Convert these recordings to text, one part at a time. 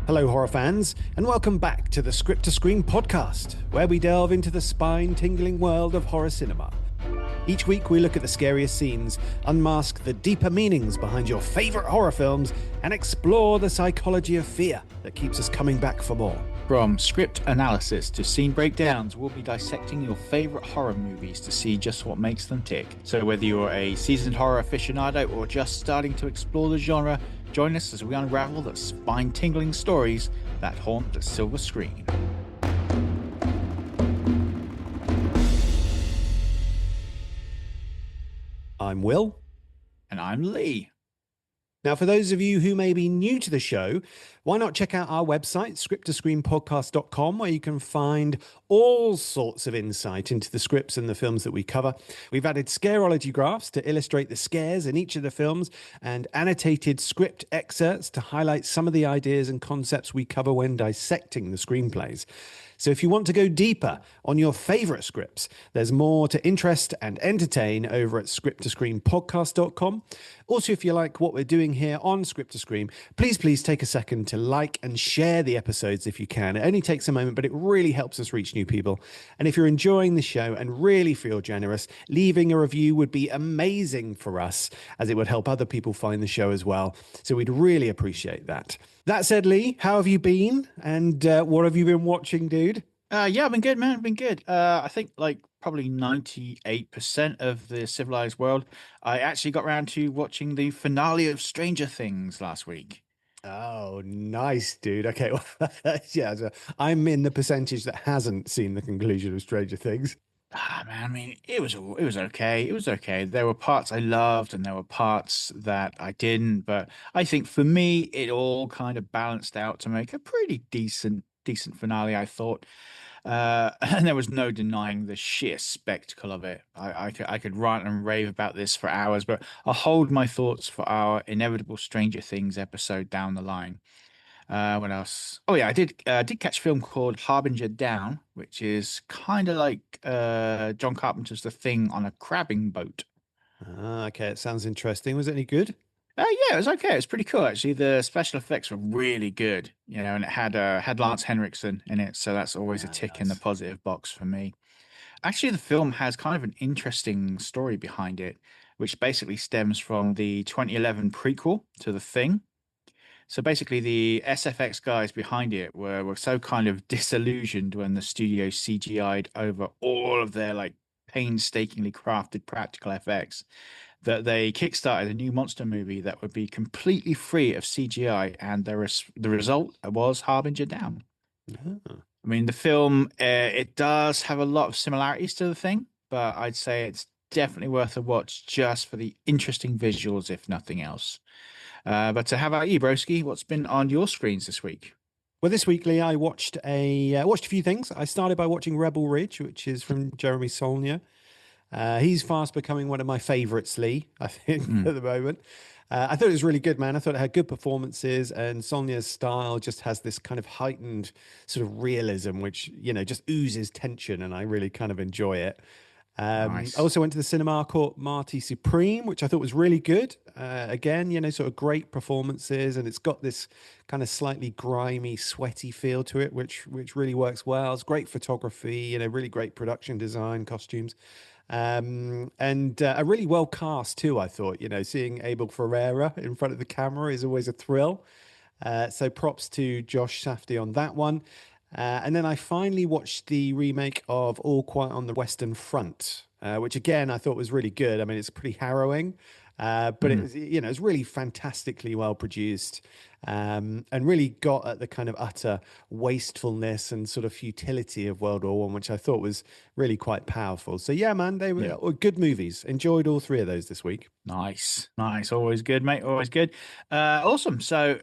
Hello, horror fans, and welcome back to the Script to Screen podcast, where we delve into the spine-tingling world of horror cinema. Each week, we look at the scariest scenes, unmask the deeper meanings behind your favorite horror films, and explore the psychology of fear that keeps us coming back for more. From script analysis to scene breakdowns, we'll be dissecting your favorite horror movies to see just what makes them tick. So whether you're a seasoned horror aficionado or just starting to explore the genre, join us as we unravel the spine-tingling stories that haunt the silver screen. I'm Will. And I'm Lee. Now, for those of you who may be new to the show, why not check out our website, scripttoscreenpodcast.com, where you can find all sorts of insight into the scripts and the films that we cover. We've added scareology graphs to illustrate the scares in each of the films and annotated script excerpts to highlight some of the ideas and concepts we cover when dissecting the screenplays. So if you want to go deeper on your favorite scripts, there's more to interest and entertain over at scripttoscreenpodcast.com. Also, if you like what we're doing here on Script to Screen, please take a second to like and share the episodes if you can. It only takes a moment, but it really helps us reach new people. And if you're enjoying the show and really feel generous, leaving a review would be amazing for us, as it would help other people find the show as well. So we'd really appreciate that. That said, Lee, how have you been? And what have you been watching, dude? Yeah, I've been good, man. I've been good. I think probably 98% of the civilized world. I actually got around to watching the finale of Stranger Things last week. Oh, nice, dude. Okay, well, yeah, so I'm in the percentage that hasn't seen the conclusion of Stranger Things. Man, I mean, it was okay. It was okay. There were parts I loved and there were parts that I didn't, but I think for me it all kind of balanced out to make a pretty decent finale, I thought. And there was no denying the sheer spectacle of it. I could rant and rave about this for hours, but I'll hold my thoughts for our inevitable Stranger Things episode down the line. What else? Oh yeah, I did catch a film called Harbinger Down, which is kind of like John Carpenter's The Thing on a crabbing boat. Okay, it sounds interesting. Was it any good? Yeah, it was okay. It was pretty cool actually. The special effects were really good, and it had Lance Henriksen in it, so that's always a tick in the Nice. positive box for me. Actually, the film has kind of an interesting story behind it, which basically stems from the 2011 prequel to The Thing. So basically, the SFX guys behind it were so kind of disillusioned when the studio CGI'd over all of their painstakingly crafted practical effects that they kickstarted a new monster movie that would be completely free of CGI, and the result was Harbinger Down. Oh. I mean, the film it does have a lot of similarities to The Thing, but I'd say it's definitely worth a watch just for the interesting visuals, if nothing else. But how about you, Broski? What's been on your screens this week? Well, this week, Lee, I watched a few things. I started by watching Rebel Ridge, which is from Jeremy Saulnier. He's fast becoming one of my favorites, Lee, I think, Hmm. at the moment. I thought it was really good, man. I thought it had good performances, and Saulnier's style just has this kind of heightened sort of realism, which, just oozes tension, and I really kind of enjoy it. I Nice. also went to the cinema, caught Marty Supreme, which I thought was really good. Again, sort of great performances, and it's got this kind of slightly grimy, sweaty feel to it, which really works well. It's great photography, really great production design, costumes, and a really well cast too. I thought, seeing Abel Ferreira in front of the camera is always a thrill. So props to Josh Safdie on that one. And then I finally watched the remake of All Quiet on the Western Front, which again I thought was really good. I mean, it's pretty harrowing, but it Hmm. was, it's really fantastically well produced, and really got at the kind of utter wastefulness and sort of futility of World War One, which I thought was really quite powerful. So yeah, man, they Yeah. were good movies. Enjoyed all three of those this week. Nice. Nice. Always good, mate. Always good. Awesome. So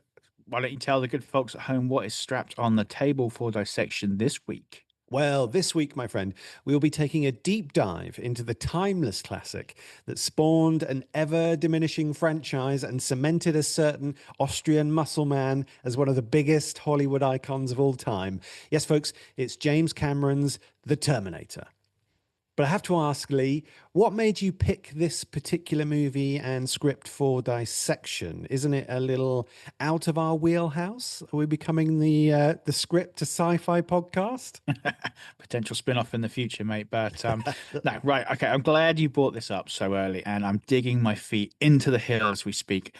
why don't you tell the good folks at home what is strapped on the table for dissection this week? Well, this week, my friend, we will be taking a deep dive into the timeless classic that spawned an ever diminishing franchise and cemented a certain Austrian muscle man as one of the biggest Hollywood icons of all time. Yes, folks, it's James Cameron's The Terminator. But I have to ask, Lee, what made you pick this particular movie and script for dissection? Isn't it a little out of our wheelhouse? Are we becoming the script to sci-fi podcast? Potential spin-off in the future, mate. But no, right, okay. I'm glad you brought this up so early, and I'm digging my feet into the hill as we speak.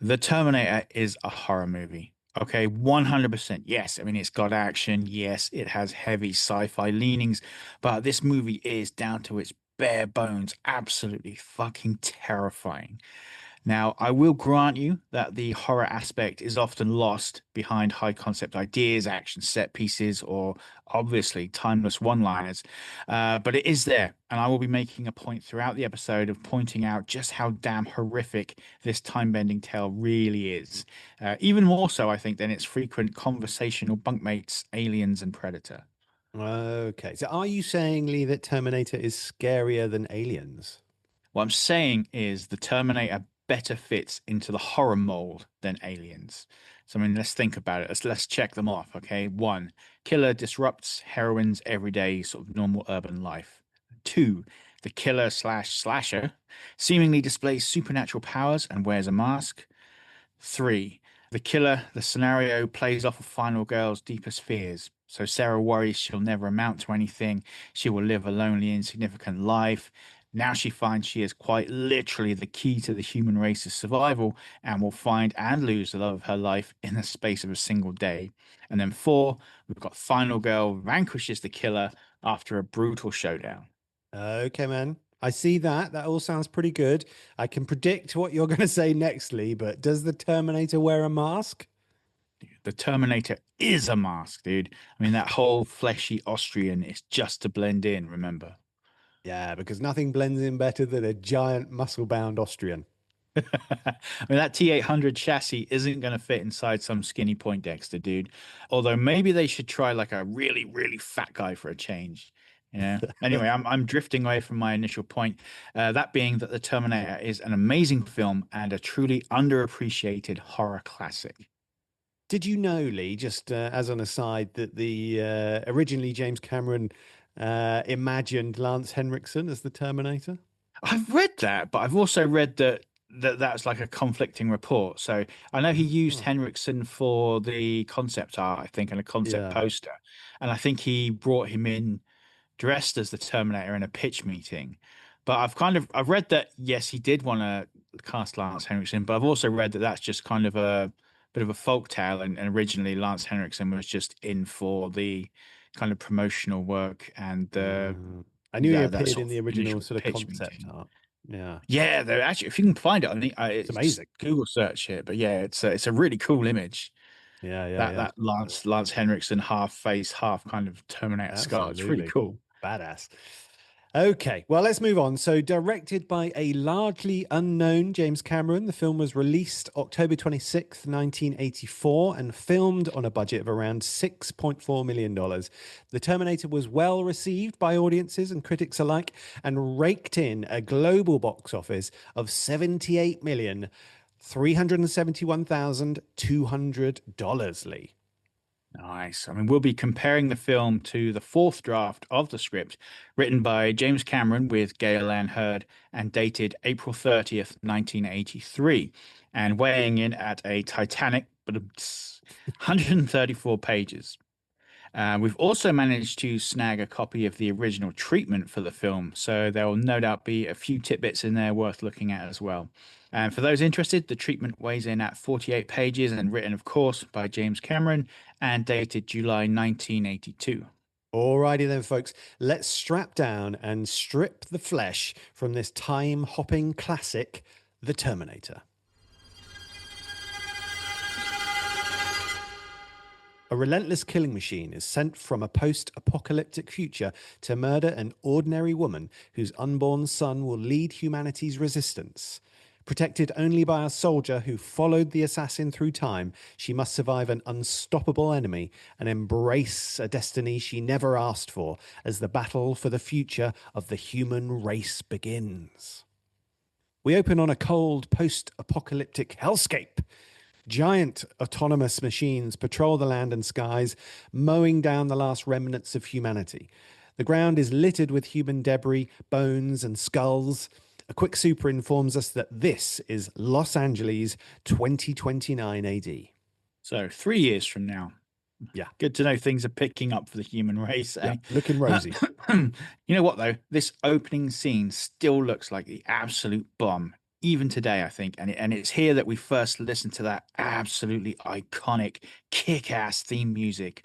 The Terminator is a horror movie. Okay, 100%. Yes, I mean it's got action. Yes, it has heavy sci-fi leanings, but this movie is down to its bare bones, absolutely fucking terrifying. Now, I will grant you that the horror aspect is often lost behind high concept ideas, action set pieces, or obviously timeless one-liners. But it is there, and I will be making a point throughout the episode of pointing out just how damn horrific this time-bending tale really is. Even more so, I think, than its frequent conversational bunkmates, Aliens and Predator. Okay, so are you saying, Lee, that Terminator is scarier than Aliens? What I'm saying is the Terminator better fits into the horror mold than Aliens. So, I mean, let's think about it. Let's check them off, okay? One, killer disrupts heroine's everyday sort of normal urban life. Two, the killer slash slasher seemingly displays supernatural powers and wears a mask. Three, the killer, the scenario plays off of Final Girl's deepest fears. So Sarah worries she'll never amount to anything. She will live a lonely, insignificant life. Now she finds she is quite literally the key to the human race's survival and will find and lose the love of her life in the space of a single day. And then four, we've got Final Girl vanquishes the killer after a brutal showdown. Okay, man. I see that. That all sounds pretty good. I can predict what you're going to say next, Lee, but does the Terminator wear a mask? The Terminator is a mask, dude. I mean, that whole fleshy Austrian is just to blend in, remember? Yeah, because nothing blends in better than a giant muscle-bound Austrian. I mean, that T800 chassis isn't going to fit inside some skinny Poindexter, dude. Although maybe they should try like a really, really fat guy for a change. Yeah. Anyway, I'm drifting away from my initial point. That being that The Terminator is an amazing film and a truly underappreciated horror classic. Did you know, Lee, just as an aside, that the originally James Cameron imagined Lance Henriksen as the Terminator? I've read that, but I've also read that that's like a conflicting report. So I know he used Oh, Henriksen for the concept art, I think, and a concept yeah. poster. And I think he brought him in dressed as the Terminator in a pitch meeting. But I've read that yes, he did want to cast Lance Henriksen, but I've also read that that's just kind of a bit of a folk tale, and originally Lance Henriksen was just in for the kind of promotional work and the I knew he that appeared sort in of the original initial sort of pitch concept meeting. art. Yeah, Yeah, they're actually if you can find it on the it's it's just amazing. Google search it, but yeah, it's a really cool image. Yeah, yeah, That yeah. Lance Henriksen half face, half kind of Terminator scar. It's really Absolutely. cool. Badass. Okay, well, let's move on. So, directed by a largely unknown James Cameron, the film was released October 26th, 1984, and filmed on a budget of around $6.4 million. dollars. The Terminator was well received by audiences and critics alike and raked in a global box office of $78,371,200, Lee. Nice. I mean, we'll be comparing the film to the fourth draft of the script, written by James Cameron with Gail Ann Hurd and dated April 30th, 1983, and weighing in at a titanic but 134 pages. We've also managed to snag a copy of the original treatment for the film, so there will no doubt be a few tidbits in there worth looking at as well. And for those interested, the treatment weighs in at 48 pages and written, of course, by James Cameron and dated July 1982. Alrighty then, folks. Let's strap down and strip the flesh from this time hopping classic, The Terminator. A relentless killing machine is sent from a post apocalyptic future to murder an ordinary woman whose unborn son will lead humanity's resistance. Protected only by a soldier who followed the assassin through time, she must survive an unstoppable enemy and embrace a destiny she never asked for as the battle for the future of the human race begins. We open on a cold post apocalyptic hellscape. Giant autonomous machines patrol the land and skies, mowing down the last remnants of humanity. The ground is littered with human debris, bones, and skulls. A quick super informs us that this is Los Angeles 2029 AD. So 3 years from now. Yeah, Good to know things are picking up for the human race, yeah, eh? looking rosy. You know what, though? This opening scene still looks like the absolute bomb, even today, I think. And it's here that we first listen to that absolutely iconic, kick-ass theme music.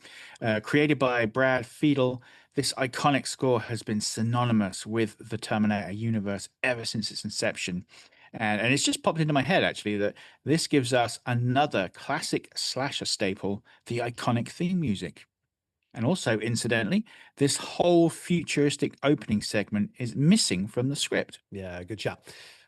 Created by Brad Fiedel, this iconic score has been synonymous with the Terminator universe ever since its inception. And it's just popped into my head, actually, that this gives us another classic slasher staple, the iconic theme music. And also, incidentally, this whole futuristic opening segment is missing from the script. Yeah, good chat.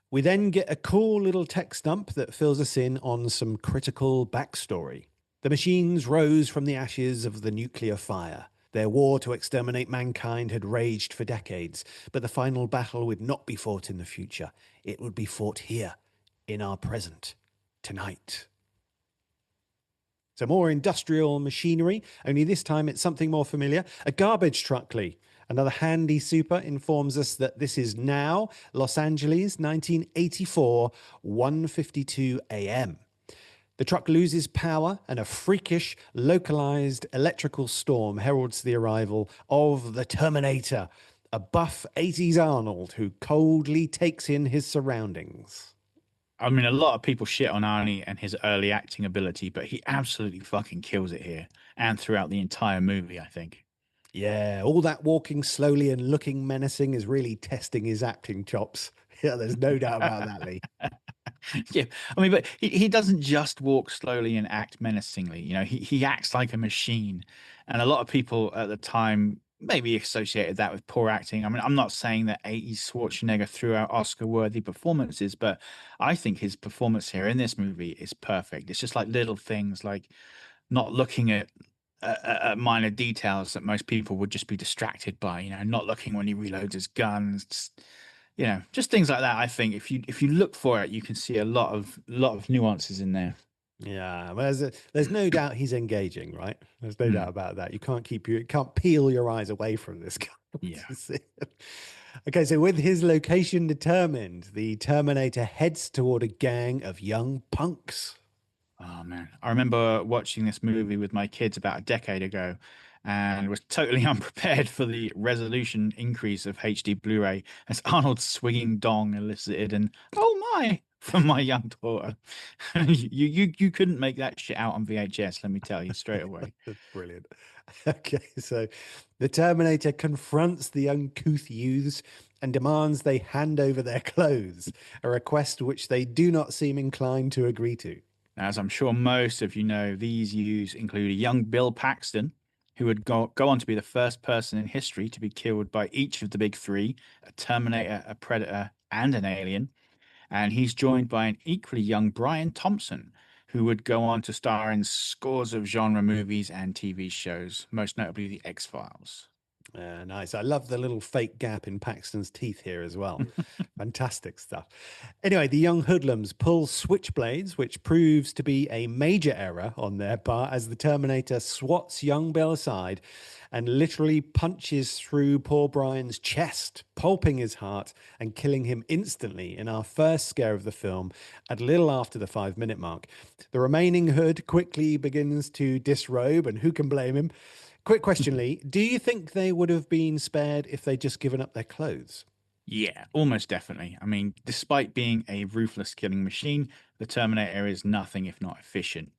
We then get a cool little text dump that fills us in on some critical backstory. The machines rose from the ashes of the nuclear fire. Their war to exterminate mankind had raged for decades, but the final battle would not be fought in the future. It would be fought here, in our present, tonight. So more industrial machinery, only this time it's something more familiar. A garbage truck, Lee. Another handy super informs us that this is now Los Angeles, 1984, 1:52 a.m. The truck loses power and a freakish, localized electrical storm heralds the arrival of the Terminator, a buff 80s Arnold who coldly takes in his surroundings. I mean, a lot of people shit on Arnie and his early acting ability, but he absolutely fucking kills it here and throughout the entire movie, I think. Yeah, all that walking slowly and looking menacing is really testing his acting chops. Yeah, there's no doubt about that, Lee. Yeah, I mean, but he doesn't just walk slowly and act menacingly. He acts like a machine, and a lot of people at the time maybe associated that with poor acting. I mean, I'm not saying that 80s Schwarzenegger threw out Oscar-worthy performances, but I think his performance here in this movie is perfect. It's just like little things like not looking at minor details that most people would just be distracted by. Not looking when he reloads his guns. Just things like that. I think if you look for it, you can see a lot of nuances in there. Yeah, well, there's no doubt he's engaging, right? There's no doubt Mm, about that. You can't peel your eyes away from this guy. yeah. to see it. Okay, so with his location determined, the Terminator heads toward a gang of young punks. Oh man, I remember watching this movie with my kids about a decade ago, and was totally unprepared for the resolution increase of HD Blu-ray as Arnold's swinging dong elicited an "Oh my" from my young daughter. You couldn't make that shit out on VHS, let me tell you straight away. That's brilliant. Okay, so the Terminator confronts the uncouth youths and demands they hand over their clothes, a request which they do not seem inclined to agree to. As I'm sure most of you know, these youths include a young Bill Paxton, who would go on to be the first person in history to be killed by each of the big three, a Terminator, a Predator, and an Alien. And he's joined by an equally young Brian Thompson, who would go on to star in scores of genre movies and TV shows, most notably The X-Files. Nice. I love the little fake gap in Paxton's teeth here as well. Fantastic stuff. Anyway, the young hoodlums pull switchblades, which proves to be a major error on their part as the Terminator swats young Bill aside and literally punches through poor Brian's chest, pulping his heart and killing him instantly in our first scare of the film at a little after the 5-minute mark. The remaining hood quickly begins to disrobe, and who can blame him? Quick question, Lee. Do you think they would have been spared if they'd just given up their clothes? Yeah, almost definitely. I mean, despite being a ruthless killing machine, the Terminator is nothing if not efficient.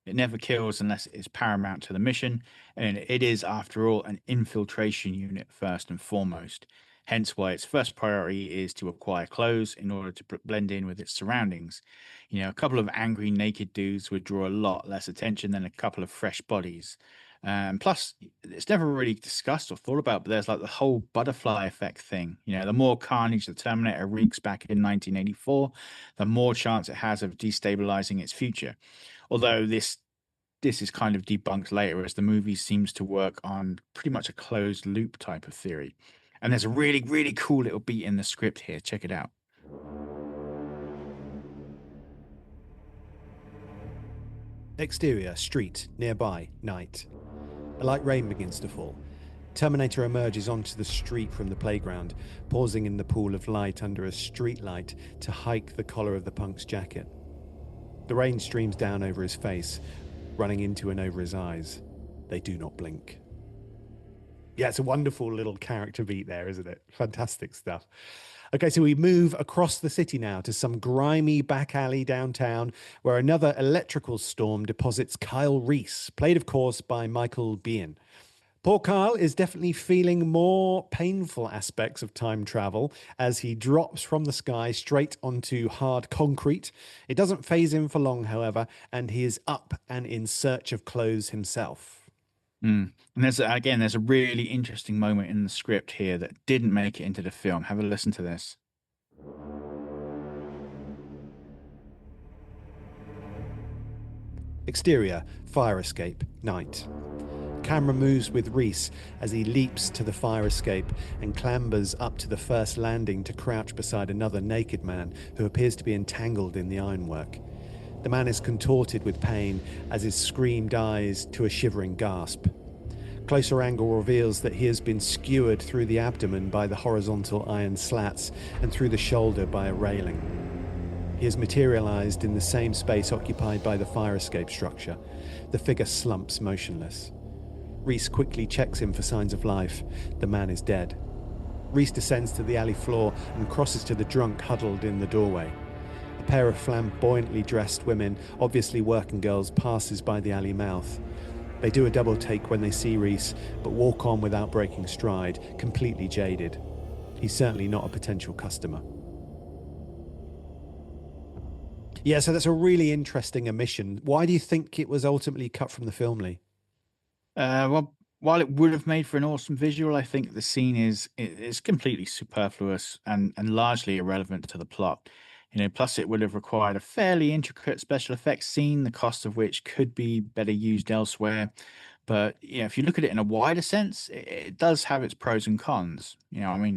It never kills unless it is paramount to the mission, and it is, after all, an infiltration unit first and foremost. Hence why its first priority is to acquire clothes in order to blend in with its surroundings. A couple of angry naked dudes would draw a lot less attention than a couple of fresh bodies. Plus, it's never really discussed or thought about, but there's like the whole butterfly effect thing. The more carnage the Terminator wreaks back in 1984, the more chance it has of destabilizing its future. Although this is kind of debunked later, as the movie seems to work on pretty much a closed loop type of theory. And there's a really, really cool little beat in the script here. Check it out. Exterior, street, nearby, night. A light rain begins to fall. Terminator emerges onto the street from the playground, pausing in the pool of light under a street light to hike the collar of the punk's jacket. The rain streams down over his face, running into and over his eyes. They do not blink. Yeah, it's a wonderful little character beat there, isn't it? Fantastic stuff. Okay, so we move across the city now to some grimy back alley downtown where another electrical storm deposits Kyle Reese, played, of course, by Michael Biehn. Poor Kyle is definitely feeling more painful aspects of time travel as he drops from the sky straight onto hard concrete. It doesn't faze him for long, however, and he is up and in search of clothes himself. And there's a really interesting moment in the script here that didn't make it into the film. Have a listen to this. Exterior, fire escape, night. Camera moves with Reese as he leaps to the fire escape and clambers up to the first landing to crouch beside another naked man who appears to be entangled in the ironwork. The man is contorted with pain as his scream dies to a shivering gasp. Closer angle reveals that he has been skewered through the abdomen by the horizontal iron slats and through the shoulder by a railing. He has materialized in the same space occupied by the fire escape structure. The figure slumps motionless. Reese quickly checks him for signs of life. The man is dead. Reese descends to the alley floor and crosses to the drunk huddled in the doorway. A pair of flamboyantly dressed women, obviously working girls, passes by the alley mouth. They do a double take when they see Reese, but walk on without breaking stride, completely jaded. He's certainly not a potential customer. Yeah, so that's a really interesting omission. Why do you think it was ultimately cut from the film, Lee? Well, while it would have made for an awesome visual, I think the scene is completely superfluous and largely irrelevant to the plot. Plus it would have required a fairly intricate special effects scene, the cost of which could be better used elsewhere. But if you look at it in a wider sense, it does have its pros and cons.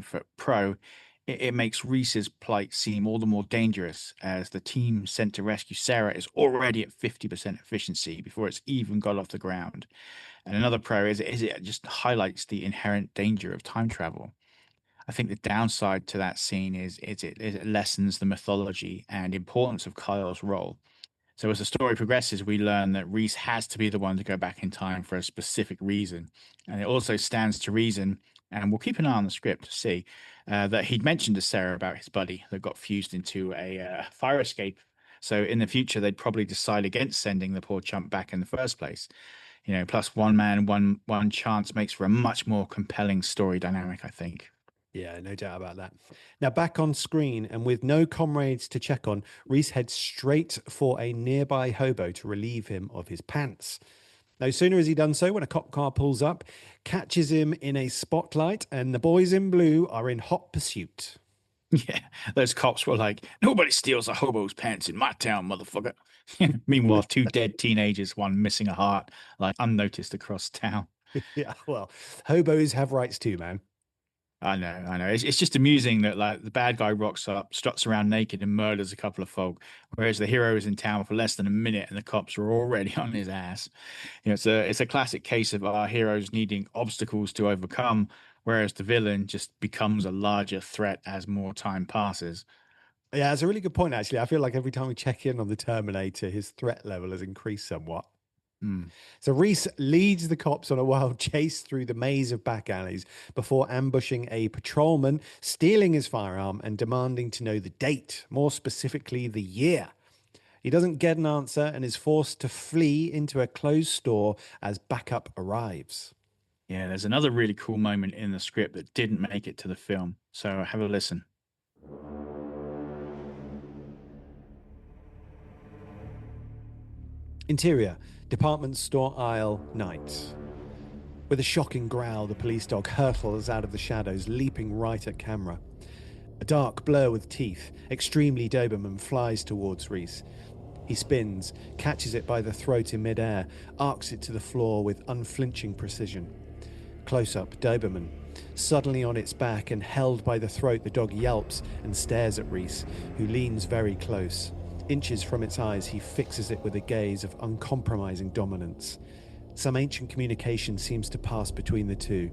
For pro, it makes Reese's plight seem all the more dangerous as the team sent to rescue Sarah is already at 50% efficiency before it's even got off the ground. And another pro is it just highlights the inherent danger of time travel. I think the downside to that scene is it lessens the mythology and importance of Kyle's role. So as the story progresses, we learn that Reese has to be the one to go back in time for a specific reason. And it also stands to reason, and we'll keep an eye on the script to see, that he'd mentioned to Sarah about his buddy that got fused into a fire escape. So in the future, they'd probably decide against sending the poor chump back in the first place. Plus one man, one chance makes for a much more compelling story dynamic, I think. Yeah, no doubt about that. Now, back on screen and with no comrades to check on, Reese heads straight for a nearby hobo to relieve him of his pants. No sooner has he done so when a cop car pulls up, catches him in a spotlight, and the boys in blue are in hot pursuit. Yeah, those cops were like, nobody steals a hobo's pants in my town, motherfucker. Meanwhile, two dead teenagers, one missing a heart, like unnoticed across town. Yeah, well, hobos have rights too, man. I know. It's just amusing that like the bad guy rocks up, struts around naked, and murders a couple of folk, whereas the hero is in town for less than a minute, and the cops are already on his ass. It's a classic case of our heroes needing obstacles to overcome, whereas the villain just becomes a larger threat as more time passes. Yeah, it's a really good point, actually. I feel like every time we check in on the Terminator, his threat level has increased somewhat. So Reese leads the cops on a wild chase through the maze of back alleys before ambushing a patrolman, stealing his firearm and demanding to know the date, more specifically the year. He doesn't get an answer and is forced to flee into a closed store as backup arrives. Yeah, there's another really cool moment in the script that didn't make it to the film. So have a listen. Interior, department store aisle, night. With a shocking growl, the police dog hurtles out of the shadows, leaping right at camera. A dark blur with teeth, extremely Doberman flies towards Reese. He spins, catches it by the throat in midair, arcs it to the floor with unflinching precision. Close-up, Doberman. Suddenly on its back and held by the throat, the dog yelps and stares at Reese, who leans very close. Inches from its eyes, he fixes it with a gaze of uncompromising dominance. Some ancient communication seems to pass between the two.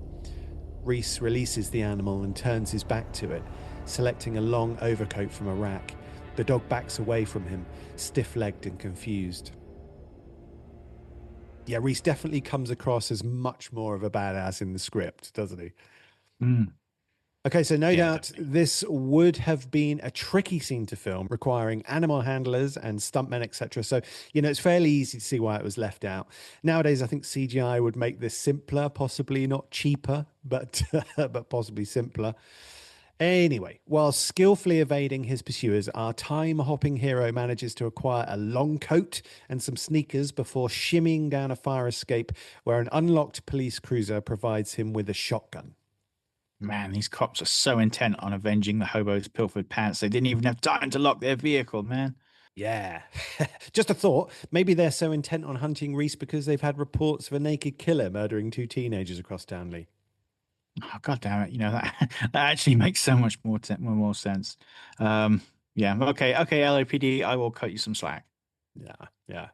Reese releases the animal and turns his back to it, selecting a long overcoat from a rack. The dog backs away from him, stiff-legged and confused. Yeah, Reese definitely comes across as much more of a badass in the script, doesn't he? Mm, Okay, so no yeah, doubt definitely. this would have been a tricky scene to film, requiring animal handlers and stuntmen, etc. So, it's fairly easy to see why it was left out. Nowadays, I think CGI would make this simpler, possibly not cheaper, but but possibly simpler. Anyway, while skillfully evading his pursuers, our time-hopping hero manages to acquire a long coat and some sneakers before shimmying down a fire escape where an unlocked police cruiser provides him with a shotgun. Man, these cops are so intent on avenging the hobo's pilfered pants, they didn't even have time to lock their vehicle, man. Yeah. Just a thought. Maybe they're so intent on hunting Reese because they've had reports of a naked killer murdering two teenagers across Townley. Oh, God damn it. That that actually makes so much more sense. Um, yeah, okay, LAPD, I will cut you some slack. Yeah, yeah.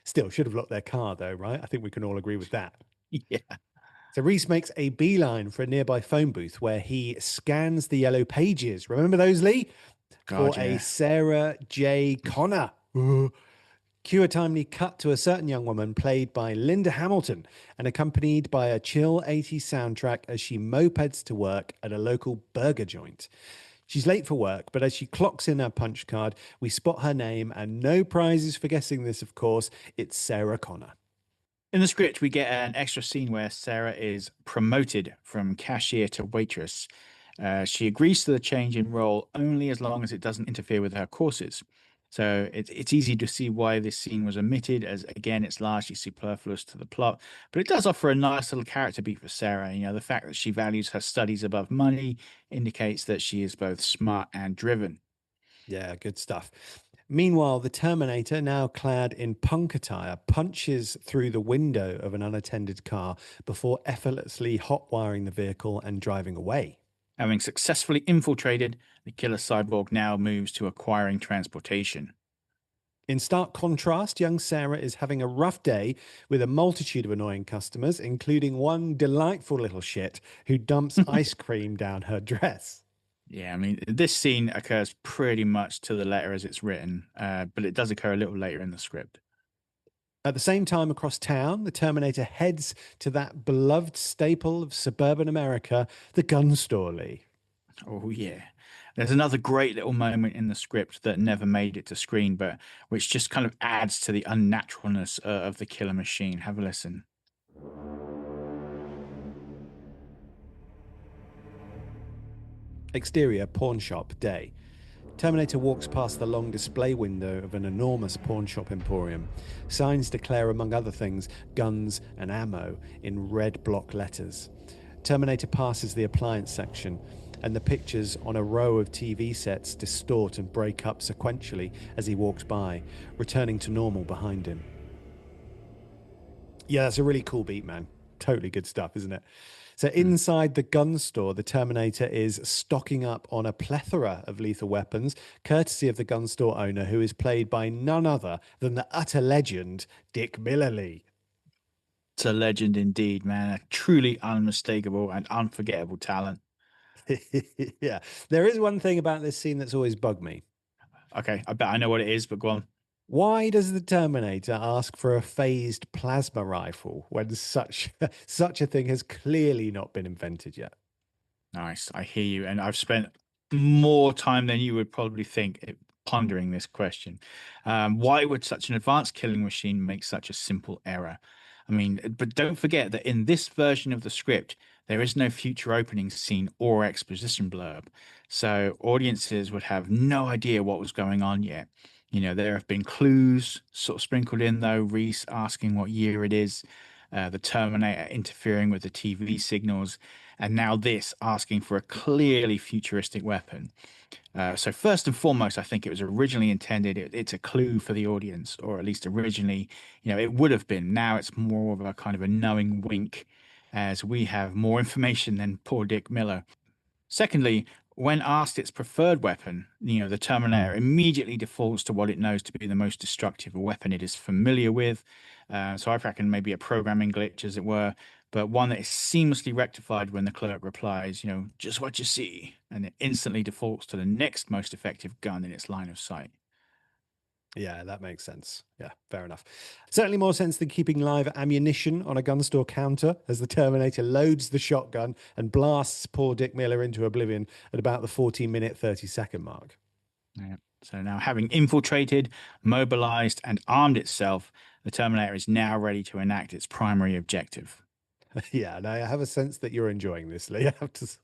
Still, should have locked their car though, right? I think we can all agree with that. Yeah. So Reese makes a beeline for a nearby phone booth where he scans the yellow pages. Remember those, Lee? For God, a yeah. Sarah J. Connor. Cue a timely cut to a certain young woman played by Linda Hamilton and accompanied by a chill 80s soundtrack as she mopeds to work at a local burger joint. She's late for work, but as she clocks in her punch card, we spot her name, and no prizes for guessing this, of course. It's Sarah Connor. In the script, we get an extra scene where Sarah is promoted from cashier to waitress. She agrees to the change in role only as long as it doesn't interfere with her courses. So it's easy to see why this scene was omitted, as again, it's largely superfluous to the plot, but it does offer a nice little character beat for Sarah. The fact that she values her studies above money indicates that she is both smart and driven. Yeah, good stuff. Meanwhile, the Terminator, now clad in punk attire, punches through the window of an unattended car before effortlessly hotwiring the vehicle and driving away. Having successfully infiltrated, the killer cyborg now moves to acquiring transportation. In stark contrast, young Sarah is having a rough day with a multitude of annoying customers, including one delightful little shit who dumps ice cream down her dress. Yeah, I mean, this scene occurs pretty much to the letter as it's written, but it does occur a little later in the script. At the same time, across town, the Terminator heads to that beloved staple of suburban America, the gun store, Lee. Oh, yeah. There's another great little moment in the script that never made it to screen, but which just kind of adds to the unnaturalness of the killer machine. Have a listen. Exterior pawn shop day. Terminator walks past the long display window of an enormous pawn shop emporium. Signs declare, among other things, guns and ammo in red block letters. Terminator passes the appliance section, and the pictures on a row of TV sets distort and break up sequentially as he walks by, returning to normal behind him. Yeah, that's a really cool beat, man. Totally good stuff, isn't it? So Mm. inside the gun store, the Terminator is stocking up on a plethora of lethal weapons, courtesy of the gun store owner, who is played by none other than the utter legend, Dick Millerly. It's a legend indeed, man. A truly unmistakable and unforgettable talent. Yeah. There is one thing about this scene that's always bugged me. Okay, I bet I know what it is, but go on. Why does the Terminator ask for a phased plasma rifle when such a thing has clearly not been invented yet? Nice. I hear you. And I've spent more time than you would probably think pondering this question. Why would such an advanced killing machine make such a simple error? I mean, but don't forget that in this version of the script, there is no future opening scene or exposition blurb. So audiences would have no idea what was going on yet. There have been clues sort of sprinkled in, though, Reese asking what year it is, the Terminator interfering with the TV signals, and now this asking for a clearly futuristic weapon. So first and foremost, I think it was originally intended. It's a clue for the audience, or at least originally, it would have been. Now it's more of a kind of a knowing wink, as we have more information than poor Dick Miller. Secondly, when asked its preferred weapon, the Terminator immediately defaults to what it knows to be the most destructive weapon it is familiar with. So I reckon maybe a programming glitch, as it were. but one that is seamlessly rectified when the clerk replies, just what you see, and it instantly defaults to the next most effective gun in its line of sight. Yeah, that makes sense. Yeah, fair enough. Certainly more sense than keeping live ammunition on a gun store counter as the Terminator loads the shotgun and blasts poor Dick Miller into oblivion at about the 14-minute, 30-second mark. Yeah. So now, having infiltrated, mobilized, and armed itself, the Terminator is now ready to enact its primary objective. Yeah, and I have a sense that you're enjoying this, Lee, I have to say.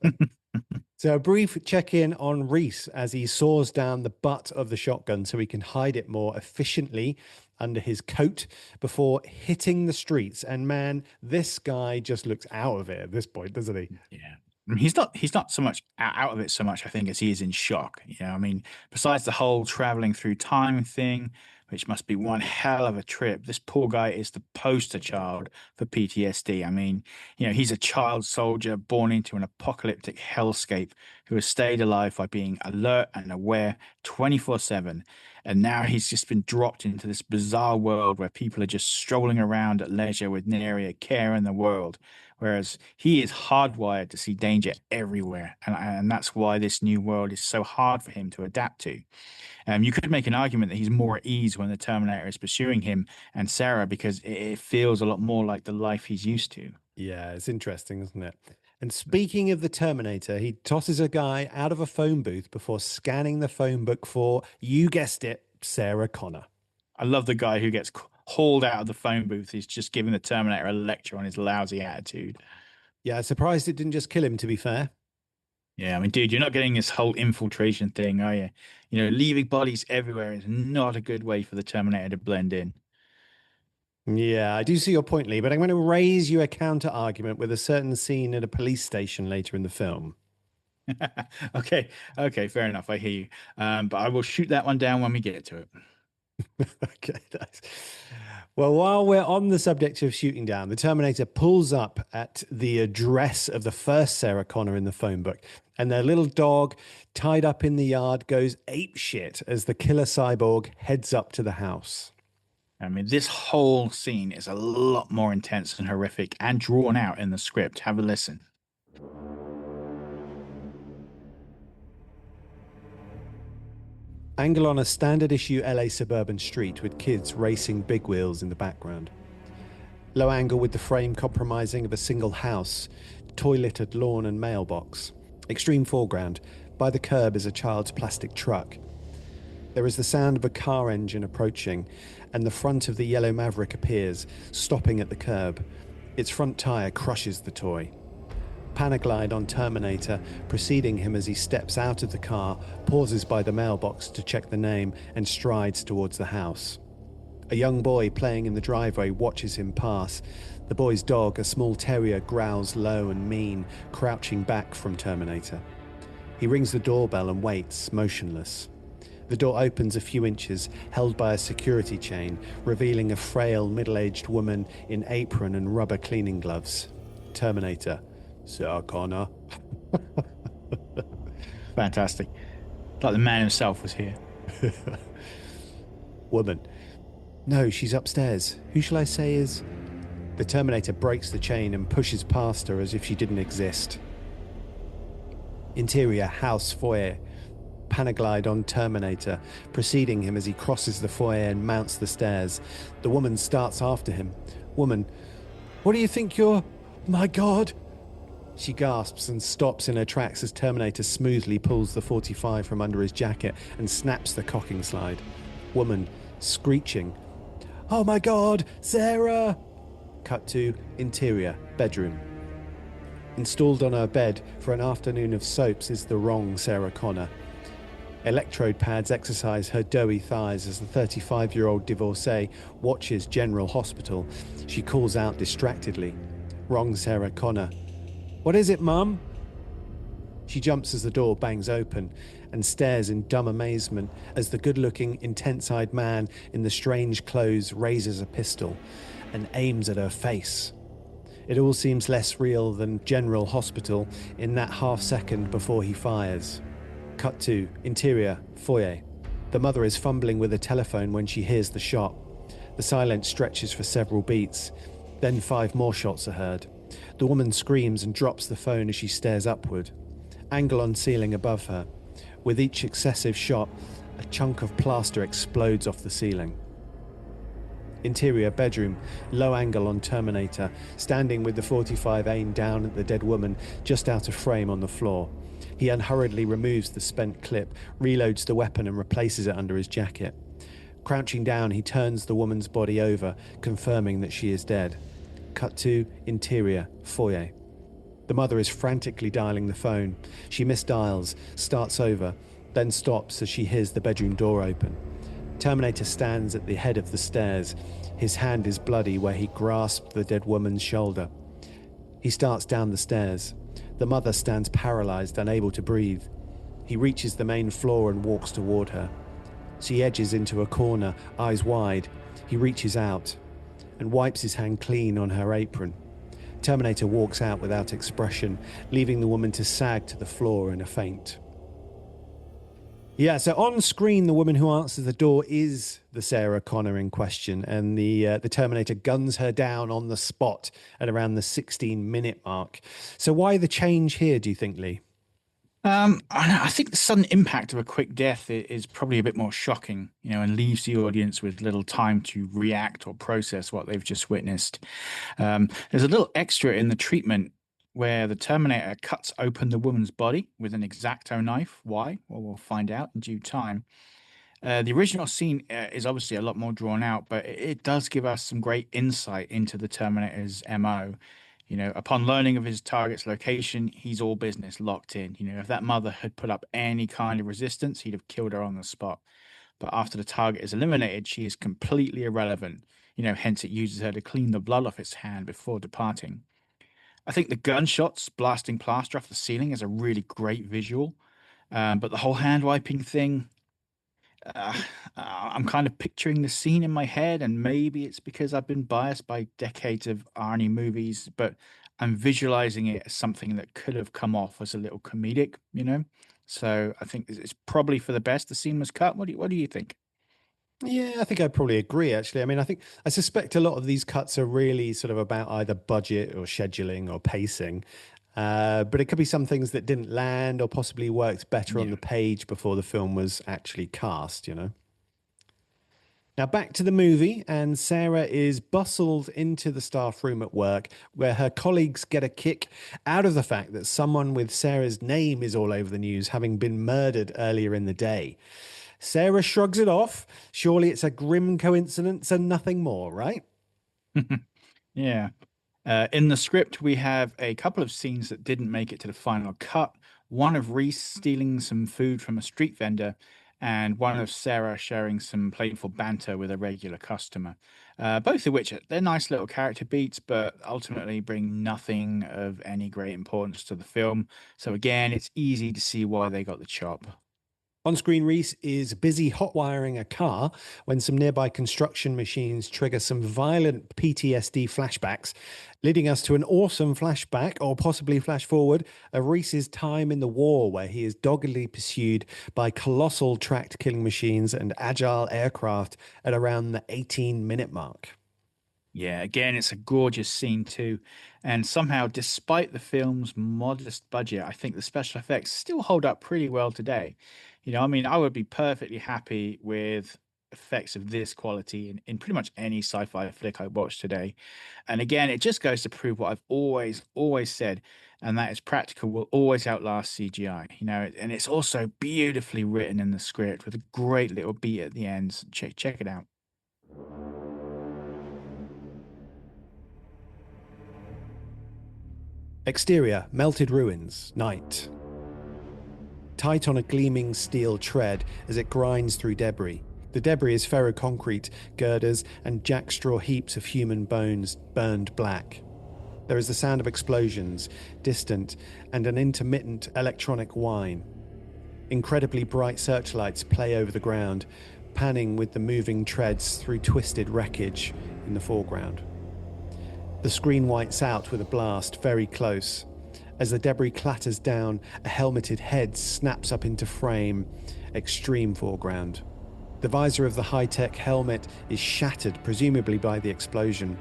So a brief check-in on Reese as he saws down the butt of the shotgun so he can hide it more efficiently under his coat before hitting the streets. And man, this guy just looks out of it at this point, doesn't he? Yeah. I mean, he's not so much out of it so much, I think, as he is in shock. I mean, besides the whole traveling through time thing, which must be one hell of a trip, this poor guy is the poster child for PTSD. I mean, he's a child soldier born into an apocalyptic hellscape who has stayed alive by being alert and aware 24/7. And now he's just been dropped into this bizarre world where people are just strolling around at leisure with nary a care in the world. Whereas he is hardwired to see danger everywhere. And that's why this new world is so hard for him to adapt to. You could make an argument that he's more at ease when the Terminator is pursuing him and Sarah because it feels a lot more like the life he's used to. Yeah, it's interesting, isn't it? And speaking of the Terminator, he tosses a guy out of a phone booth before scanning the phone book for, you guessed it, Sarah Connor. I love the guy who gets hauled out of the phone booth. He's just giving the Terminator a lecture on his lousy attitude. Yeah, surprised it didn't just kill him, to be fair. Yeah, I mean, dude, you're not getting this whole infiltration thing, are you? Leaving bodies everywhere is not a good way for the Terminator to blend in. Yeah, I do see your point, Lee, but I'm going to raise you a counter argument with a certain scene at a police station later in the film. Okay, fair enough. I hear you. But I will shoot that one down when we get to it. Okay, nice. Well, while we're on the subject of shooting down, the Terminator pulls up at the address of the first Sarah Connor in the phone book, and their little dog, tied up in the yard, goes apeshit as the killer cyborg heads up to the house. I mean, this whole scene is a lot more intense and horrific and drawn out in the script. Have a listen. Angle on a standard issue LA suburban street with kids racing big wheels in the background. Low angle with the frame compromising of a single house, toileted lawn and mailbox. Extreme foreground. By the curb is a child's plastic truck. There is the sound of a car engine approaching, and the front of the yellow Maverick appears, stopping at the curb. Its front tire crushes the toy. Panaglide on Terminator, preceding him as he steps out of the car, pauses by the mailbox to check the name, and strides towards the house. A young boy playing in the driveway watches him pass. The boy's dog, a small terrier, growls low and mean, crouching back from Terminator. He rings the doorbell and waits, motionless. The door opens a few inches, held by a security chain, revealing a frail, middle-aged woman in apron and rubber cleaning gloves. Terminator. Sarah Connor. Fantastic. Like the man himself was here. Woman. No, she's upstairs. Who shall I say is... The Terminator breaks the chain and pushes past her as if she didn't exist. Interior house foyer. Panaglide on Terminator, preceding him as he crosses the foyer and mounts the stairs. The woman starts after him. Woman. What do you think you're... My God. She gasps and stops in her tracks as Terminator smoothly pulls the 45 from under his jacket and snaps the cocking slide. Woman, screeching. Oh my God, Sarah! Cut to interior, bedroom. Installed on her bed for an afternoon of soaps is the wrong Sarah Connor. Electrode pads exercise her doughy thighs as the 35-year-old divorcee watches General Hospital. She calls out distractedly. Wrong Sarah Connor. What is it, Mum? She jumps as the door bangs open and stares in dumb amazement as the good-looking, intense-eyed man in the strange clothes raises a pistol and aims at her face. It all seems less real than General Hospital in that half second before he fires. Cut to interior, foyer. The mother is fumbling with a telephone when she hears the shot. The silence stretches for several beats. Then 5 more shots are heard. The woman screams and drops the phone as she stares upward. Angle on ceiling above her. With each successive shot, a chunk of plaster explodes off the ceiling. Interior bedroom, low angle on Terminator, standing with the 45 aimed down at the dead woman just out of frame on the floor. He unhurriedly removes the spent clip, reloads the weapon and replaces it under his jacket. Crouching down, he turns the woman's body over, confirming that she is dead. Cut to interior, foyer. The mother is frantically dialing the phone. She misdials, starts over, then stops as she hears the bedroom door open. Terminator stands at the head of the stairs. His hand is bloody where he grasped the dead woman's shoulder. He starts down the stairs. The mother stands paralyzed, unable to breathe. He reaches the main floor and walks toward her. She edges into a corner, eyes wide. He reaches out and wipes his hand clean on her apron. Terminator walks out without expression, leaving the woman to sag to the floor in a faint. Yeah, so on screen, the woman who answers the door is the Sarah Connor in question, and the Terminator guns her down on the spot at around the 16-minute mark. So why the change here, do you think, Lee? I think the sudden impact of a quick death is probably a bit more shocking, and leaves the audience with little time to react or process what they've just witnessed. There's a little extra in the treatment where the Terminator cuts open the woman's body with an X-Acto knife. Why? Well, we'll find out in due time. The original scene is obviously a lot more drawn out, but it does give us some great insight into the Terminator's MO. Upon learning of his target's location, he's all business locked in. If that mother had put up any kind of resistance, he'd have killed her on the spot. But after the target is eliminated, she is completely irrelevant. Hence it uses her to clean the blood off its hand before departing. I think the gunshots blasting plaster off the ceiling is a really great visual. But the whole hand wiping thing, I'm kind of picturing the scene in my head, and maybe it's because I've been biased by decades of Arnie movies, but I'm visualizing it as something that could have come off as a little comedic. So I think it's probably for the best the scene was cut. What do you think? Yeah, I think I'd probably agree, actually. I mean, I suspect a lot of these cuts are really sort of about either budget or scheduling or pacing. But it could be some things that didn't land or possibly worked better on Yeah. the page before the film was actually cast. Now back to the movie, and Sarah is bustled into the staff room at work where her colleagues get a kick out of the fact that someone with Sarah's name is all over the news, having been murdered earlier in the day. Sarah shrugs it off. Surely it's a grim coincidence and nothing more, right? Yeah. In the script, we have a couple of scenes that didn't make it to the final cut. One of Reese stealing some food from a street vendor, and one of Sarah sharing some playful banter with a regular customer. Both of which they're nice little character beats, but ultimately bring nothing of any great importance to the film. So again, it's easy to see why they got the chop. On screen, Reese is busy hotwiring a car when some nearby construction machines trigger some violent PTSD flashbacks, leading us to an awesome flashback, or possibly flash forward, of Reese's time in the war, where he is doggedly pursued by colossal tracked killing machines and agile aircraft at around the 18-minute mark. Yeah, again, it's a gorgeous scene too. And somehow, despite the film's modest budget, I think the special effects still hold up pretty well today. I mean, I would be perfectly happy with effects of this quality in pretty much any sci-fi flick I watch today. And again, it just goes to prove what I've always said, and that is practical will always outlast CGI. And it's also beautifully written in the script with a great little beat at the end. So check it out. Exterior, melted ruins, night. Tight on a gleaming steel tread as it grinds through debris. The debris is ferroconcrete, girders, and jackstraw heaps of human bones burned black. There is the sound of explosions, distant, and an intermittent electronic whine. Incredibly bright searchlights play over the ground, panning with the moving treads through twisted wreckage in the foreground. The screen whites out with a blast very close. As the debris clatters down, a helmeted head snaps up into frame, extreme foreground. The visor of the high-tech helmet is shattered, presumably by the explosion.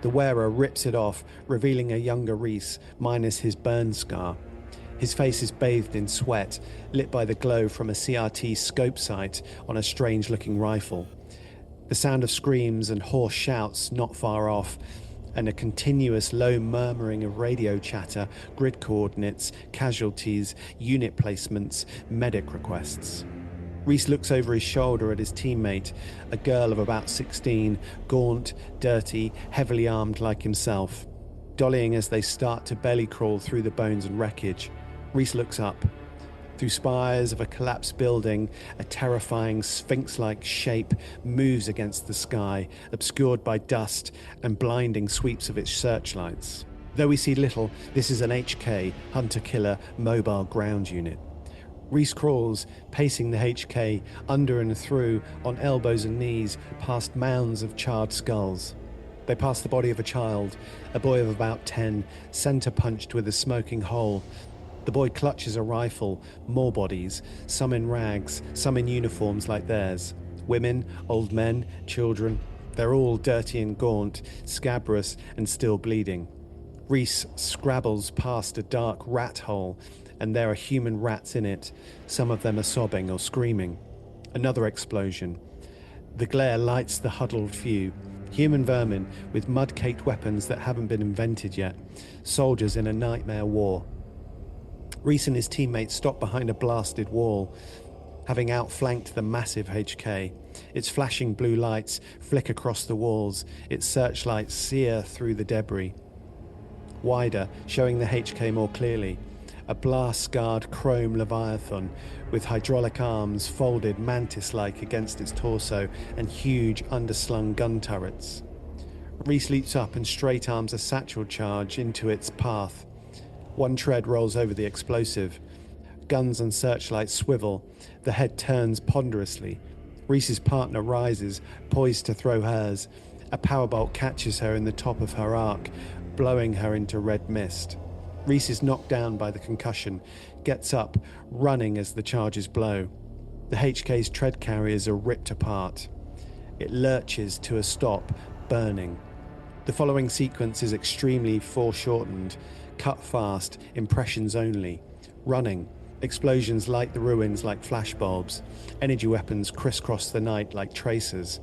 The wearer rips it off, revealing a younger Reese, minus his burn scar. His face is bathed in sweat, lit by the glow from a CRT scope sight on a strange-looking rifle. The sound of screams and hoarse shouts not far off, and a continuous low murmuring of radio chatter, grid coordinates, casualties, unit placements, medic requests. Reese looks over his shoulder at his teammate, a girl of about 16, gaunt, dirty, heavily armed like himself. Dollying as they start to belly crawl through the bones and wreckage, Reese looks up. Through spires of a collapsed building, a terrifying sphinx-like shape moves against the sky, obscured by dust and blinding sweeps of its searchlights. Though we see little, this is an HK, hunter-killer, mobile ground unit. Reese crawls, pacing the HK, under and through, on elbows and knees, past mounds of charred skulls. They pass the body of a child, a boy of about 10, center-punched with a smoking hole. The boy clutches a rifle, more bodies, some in rags, some in uniforms like theirs. Women, old men, children, they're all dirty and gaunt, scabrous and still bleeding. Reese scrabbles past a dark rat hole, and there are human rats in it. Some of them are sobbing or screaming. Another explosion. The glare lights the huddled few. Human vermin with mud-caked weapons that haven't been invented yet. Soldiers in a nightmare war. Reese and his teammates stop behind a blasted wall, having outflanked the massive HK. Its flashing blue lights flick across the walls, its searchlights sear through the debris. Wider, showing the HK more clearly, a blast-scarred chrome leviathan with hydraulic arms folded mantis-like against its torso and huge underslung gun turrets. Reese leaps up and straight arms a satchel charge into its path. One tread rolls over the explosive. Guns and searchlights swivel. The head turns ponderously. Reese's partner rises, poised to throw hers. A powerbolt catches her in the top of her arc, blowing her into red mist. Reese is knocked down by the concussion, gets up, running as the charges blow. The HK's tread carriers are ripped apart. It lurches to a stop, burning. The following sequence is extremely foreshortened, cut fast, impressions only. Running. Explosions light the ruins like flashbulbs. Energy weapons crisscross the night like tracers.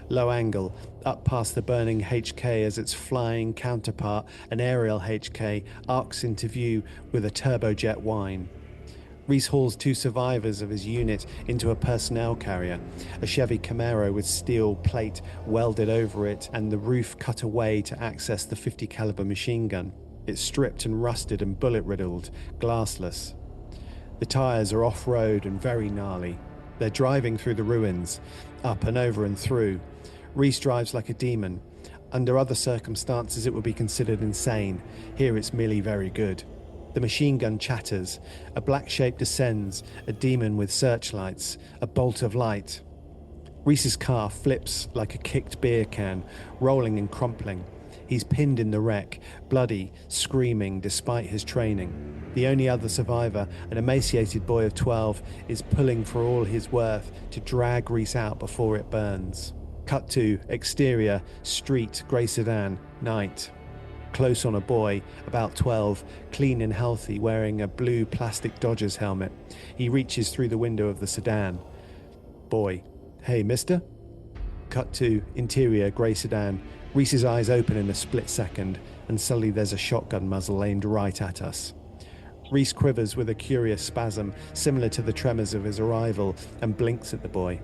Low angle, up past the burning HK as its flying counterpart, an aerial HK, arcs into view with a turbojet whine. Reese hauls two survivors of his unit into a personnel carrier, a Chevy Camaro with steel plate welded over it and the roof cut away to access the .50 caliber machine gun. It's stripped and rusted and bullet-riddled, glassless. The tires are off-road and very gnarly. They're driving through the ruins, up and over and through. Reese drives like a demon. Under other circumstances it would be considered insane. Here it's merely very good. The machine gun chatters. A black shape descends, a demon with searchlights, a bolt of light. Reese's car flips like a kicked beer can, rolling and crumpling. He's pinned in the wreck, bloody, screaming despite his training. The only other survivor, an emaciated boy of 12, is pulling for all his worth to drag Reese out before it burns. Cut to, exterior, street, grey sedan, night. Close on a boy, about 12, clean and healthy, wearing a blue plastic Dodgers helmet. He reaches through the window of the sedan. Boy, hey mister? Cut to, interior, grey sedan. Reese's eyes open in a split second, and suddenly there's a shotgun muzzle aimed right at us. Reese quivers with a curious spasm, similar to the tremors of his arrival, and blinks at the boy.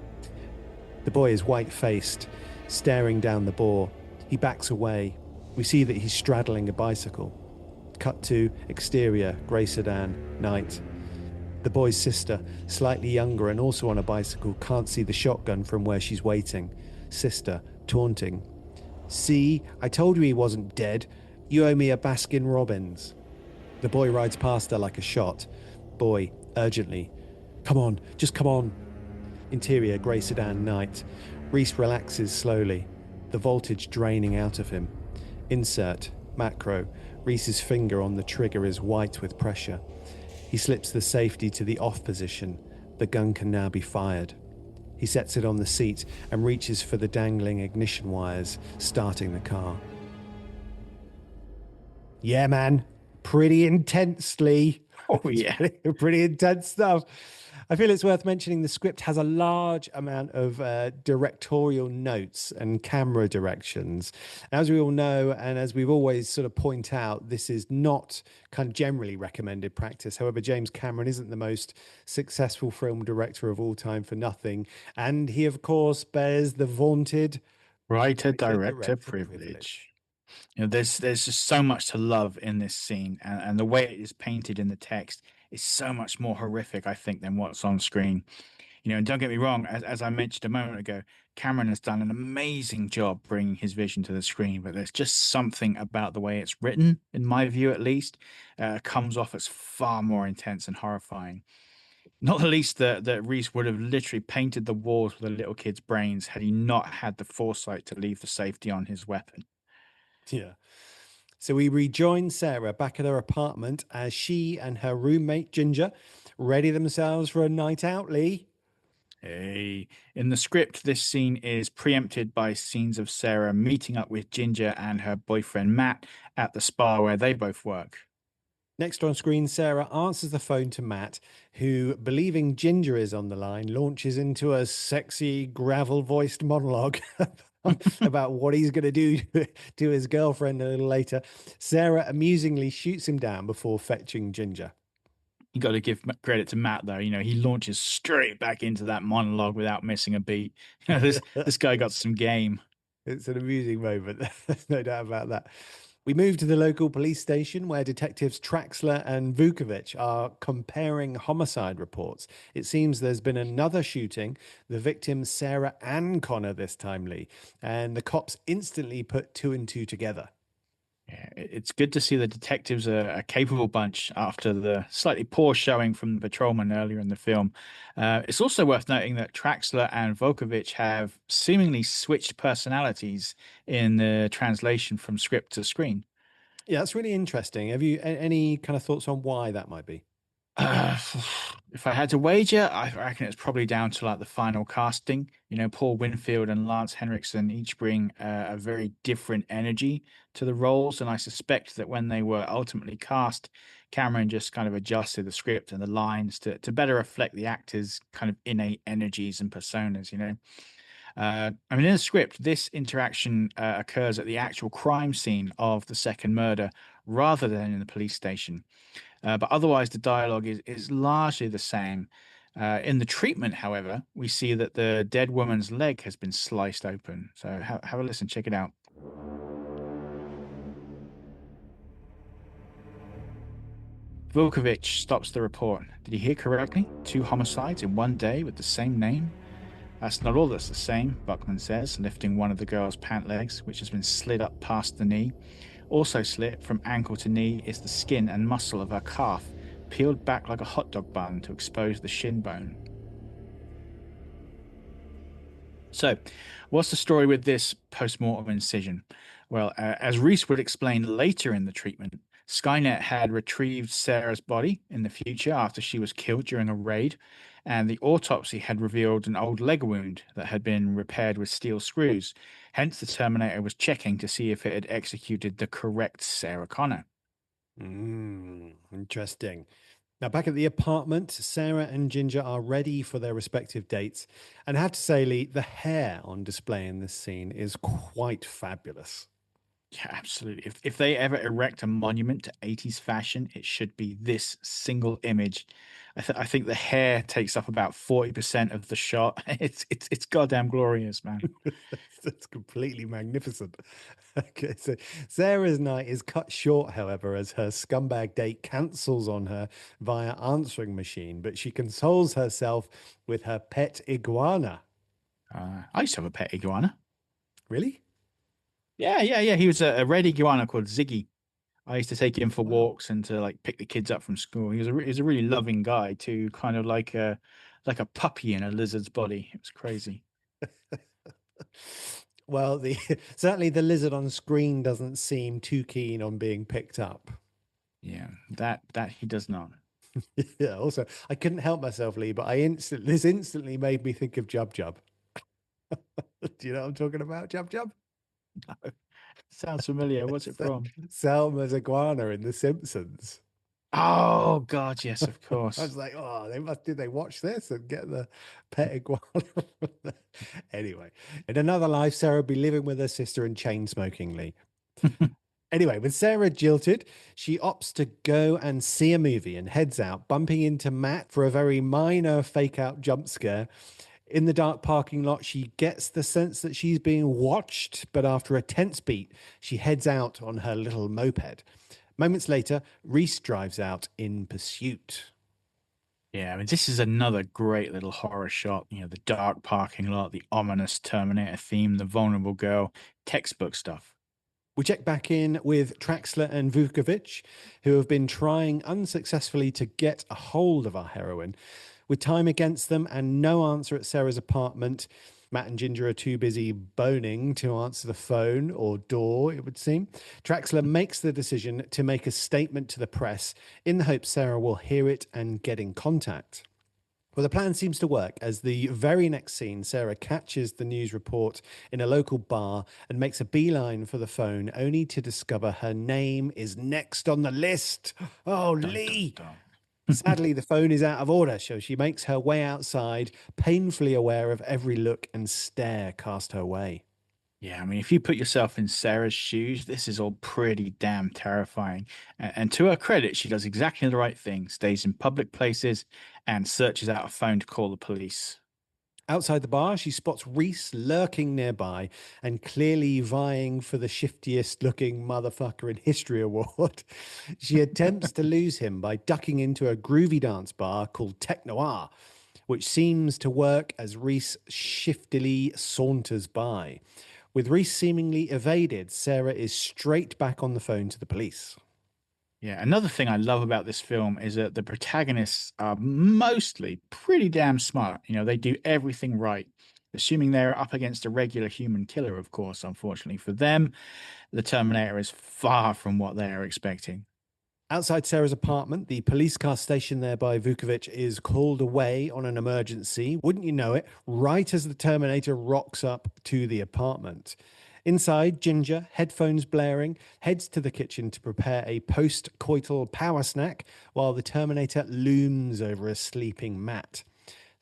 The boy is white-faced, staring down the bore. He backs away. We see that he's straddling a bicycle. Cut to, exterior, grey sedan, night. The boy's sister, slightly younger and also on a bicycle, can't see the shotgun from where she's waiting. Sister, taunting. See, I told you he wasn't dead. You owe me a Baskin Robbins. The boy rides past her like a shot. Boy, urgently. Come on, just come on. Interior, grey sedan, night. Reese relaxes slowly, the voltage draining out of him. Insert, macro. Reese's finger on the trigger is white with pressure. He slips the safety to the off position. The gun can now be fired. He sets it on the seat and reaches for the dangling ignition wires, starting the car. Yeah, man. Pretty intensely. Oh It's yeah. pretty intense stuff. I feel it's worth mentioning the script has a large amount of directorial notes and camera directions. As we all know, and as we've always sort of point out, this is not kind of generally recommended practice. However, James Cameron isn't the most successful film director of all time for nothing. And he, of course, bears the vaunted Writer writer director director privilege. privilege. There's just so much to love in this scene, and the way it is painted in the text is so much more horrific, I think, than what's on screen. And don't get me wrong, as I mentioned a moment ago, Cameron has done an amazing job bringing his vision to the screen, but there's just something about the way it's written, in my view at least, comes off as far more intense and horrifying. Not the least that Reese would have literally painted the walls with a little kid's brains had he not had the foresight to leave the safety on his weapon. Yeah. So we rejoin Sarah back at her apartment as she and her roommate Ginger ready themselves for a night out, Lee. Hey, in the script, this scene is preempted by scenes of Sarah meeting up with Ginger and her boyfriend Matt at the spa where they both work. Next on screen, Sarah answers the phone to Matt, who, believing Ginger is on the line, launches into a sexy, gravel voiced monologue about what he's going to do to his girlfriend a little later. Sarah amusingly shoots him down before fetching Ginger. You got to give credit to Matt though. He launches straight back into that monologue without missing a beat. This guy got some game. It's an amusing moment. There's no doubt about that. We move to the local police station where detectives Traxler and Vukovic are comparing homicide reports. It seems there's been another shooting, the victims Sarah and Connor this time, Lee, and the cops instantly put two and two together. Yeah, it's good to see the detectives are a capable bunch after the slightly poor showing from the patrolman earlier in the film. It's also worth noting that Traxler and Volkovich have seemingly switched personalities in the translation from script to screen. Yeah, that's really interesting. Have you any kind of thoughts on why that might be? Uh, if I had to wager, I reckon it's probably down to like the final casting. Paul Winfield and Lance Henriksen each bring a very different energy to the roles, and I suspect that when they were ultimately cast, Cameron just kind of adjusted the script and the lines to better reflect the actors' kind of innate energies and personas. I mean, in the script, this interaction occurs at the actual crime scene of the second murder rather than in the police station. But otherwise, the dialogue is largely the same. In the treatment, however, we see that the dead woman's leg has been sliced open. So have a listen, check it out. Vukovic stops the report. Did you hear correctly? Two homicides in one day with the same name? That's not all that's the same, Buckman says, lifting one of the girl's pant legs, which has been slid up past the knee. Also slit from ankle to knee is the skin and muscle of her calf, peeled back like a hot dog bun to expose the shin bone. So, what's the story with this post-mortem incision? Well, as Reese would explain later in the treatment, Skynet had retrieved Sarah's body in the future after she was killed during a raid, and the autopsy had revealed an old leg wound that had been repaired with steel screws. Hence, the Terminator was checking to see if it had executed the correct Sarah Connor. Interesting. Now, back at the apartment, Sarah and Ginger are ready for their respective dates. And I have to say, Lee, the hair on display in this scene is quite fabulous. Yeah, absolutely. If they ever erect a monument to 80s fashion, it should be this single image. I think the hair takes up about 40% of the shot. It's goddamn glorious, man. That's completely magnificent. Okay, so Sarah's night is cut short, however, as her scumbag date cancels on her via answering machine, but she consoles herself with her pet iguana. I used to have a pet iguana. Really? Yeah, yeah, yeah. He was a red iguana called Ziggy. I used to take him for Wow. walks and to like pick the kids up from school. He was a really loving guy too, kind of like a puppy in a lizard's body. It was crazy. Well, the certainly the lizard on screen doesn't seem too keen on being picked up. Yeah, that he does not. Yeah. Also, I couldn't help myself, Lee, but this instantly made me think of Jub Jub. Do you know what I'm talking about, Jub Jub? Sounds familiar. What's it from? Selma's iguana in The Simpsons. Oh God, yes, of I course. was like, oh, did they watch this and get the pet iguana? Anyway, in another life, Sarah would be living with her sister and chain smoking Lee. Anyway, with Sarah jilted, she opts to go and see a movie and heads out, bumping into Matt for a very minor fake out jump scare. In the dark parking lot, she gets the sense that she's being watched, but after a tense beat, she heads out on her little moped. Moments later, Reese drives out in pursuit. Yeah, I mean, this is another great little horror shot. You know, the dark parking lot, the ominous Terminator theme, the vulnerable girl, textbook stuff. We check back in with Traxler and Vukovic, who have been trying unsuccessfully to get a hold of our heroine. With time against them and no answer at Sarah's apartment, Matt and Ginger are too busy boning to answer the phone or door, it would seem. Traxler makes the decision to make a statement to the press in the hope Sarah will hear it and get in contact. Well, the plan seems to work as the very next scene, Sarah catches the news report in a local bar and makes a beeline for the phone, only to discover her name is next on the list. Oh, Dun dun Lee! dun. Sadly, the phone is out of order, so she makes her way outside, painfully aware of every look and stare cast her way. Yeah, I mean, if you put yourself in Sarah's shoes, this is all pretty damn terrifying. And to her credit, she does exactly the right thing, stays in public places and searches out a phone to call the police. Outside the bar, she spots Reese lurking nearby and clearly vying for the shiftiest looking motherfucker in history award. She attempts to lose him by ducking into a groovy dance bar called Tech Noir, which seems to work as Reese shiftily saunters by. With Reese seemingly evaded, Sarah is straight back on the phone to the police. Yeah, another thing I love about this film is that the protagonists are mostly pretty damn smart. You know, they do everything right, assuming they're up against a regular human killer, of course. Unfortunately for them, the Terminator is far from what they are expecting. Outside Sarah's apartment, the police car stationed there by Vukovic is called away on an emergency. Wouldn't you know it? Right as the Terminator rocks up to the apartment. Inside, Ginger, headphones blaring, heads to the kitchen to prepare a post coital power snack while the Terminator looms over a sleeping Matt.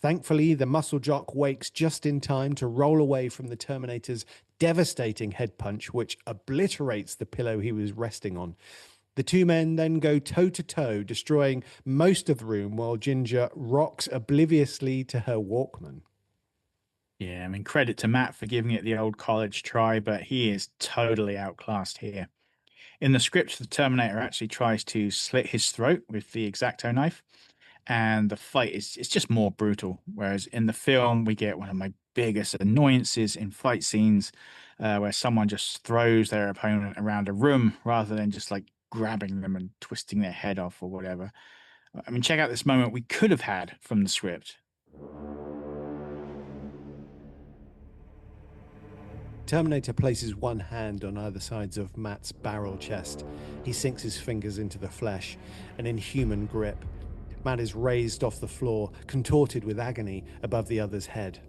Thankfully, the muscle jock wakes just in time to roll away from the Terminator's devastating head punch, which obliterates the pillow he was resting on. The two men then go toe to toe, destroying most of the room while Ginger rocks obliviously to her Walkman. Yeah, I mean, credit to Matt for giving it the old college try, but he is totally outclassed here. In the script, the Terminator actually tries to slit his throat with the X-Acto knife, and the fight is it's just more brutal. Whereas in the film, we get one of my biggest annoyances in fight scenes, where someone just throws their opponent around a room rather than just like grabbing them and twisting their head off or whatever. I mean, check out this moment we could have had from the script. Terminator places one hand on either sides of Matt's barrel chest. He sinks his fingers into the flesh, an inhuman grip. Matt is raised off the floor, contorted with agony above the other's head.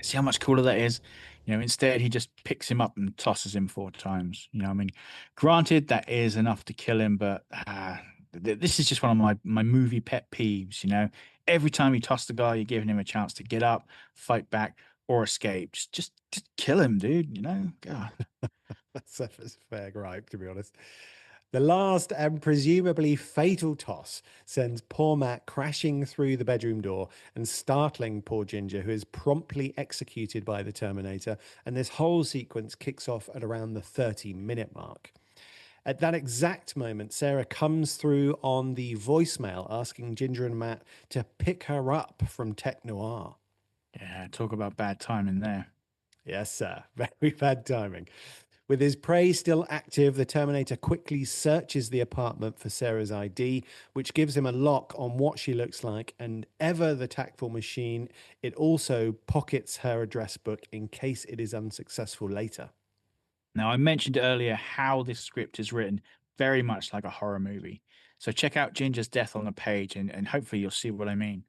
See how much cooler that is? You know, instead he just picks him up and tosses him 4 times. You know, I mean, granted that is enough to kill him, but this is just one of my movie pet peeves. You know, every time you toss the guy, you're giving him a chance to get up, fight back, or escape. Just kill him, dude. You know, God. That's a fair gripe, to be honest. The last and presumably fatal toss sends poor Matt crashing through the bedroom door and startling poor Ginger, who is promptly executed by the Terminator. And this whole sequence kicks off at around the 30-minute mark. At that exact moment, Sarah comes through on the voicemail asking Ginger and Matt to pick her up from Tech Noir. Yeah, talk about bad timing there. Yes, sir. Very bad timing. With his prey still active, the Terminator quickly searches the apartment for Sarah's ID, which gives him a lock on what she looks like. And ever the tactful machine, it also pockets her address book in case it is unsuccessful later. Now, I mentioned earlier how this script is written very much like a horror movie. So check out Ginger's death on the page and hopefully you'll see what I mean.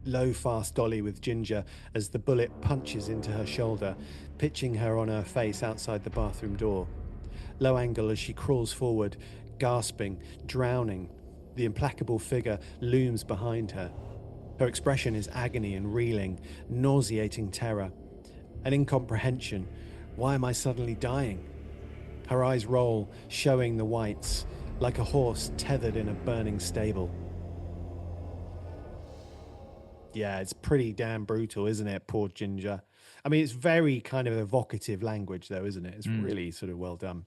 Low, fast dolly with Ginger as the bullet punches into her shoulder, pitching her on her face outside the bathroom door. Low angle as she crawls forward, gasping, drowning. The implacable figure looms behind her. Her expression is agony and reeling, nauseating terror, an incomprehension. Why am I suddenly dying? Her eyes roll, showing the whites, like a horse tethered in a burning stable. Yeah, it's pretty damn brutal, isn't it? Poor Ginger. I mean, it's very kind of evocative language, though, isn't it? It's Mm. really sort of well done.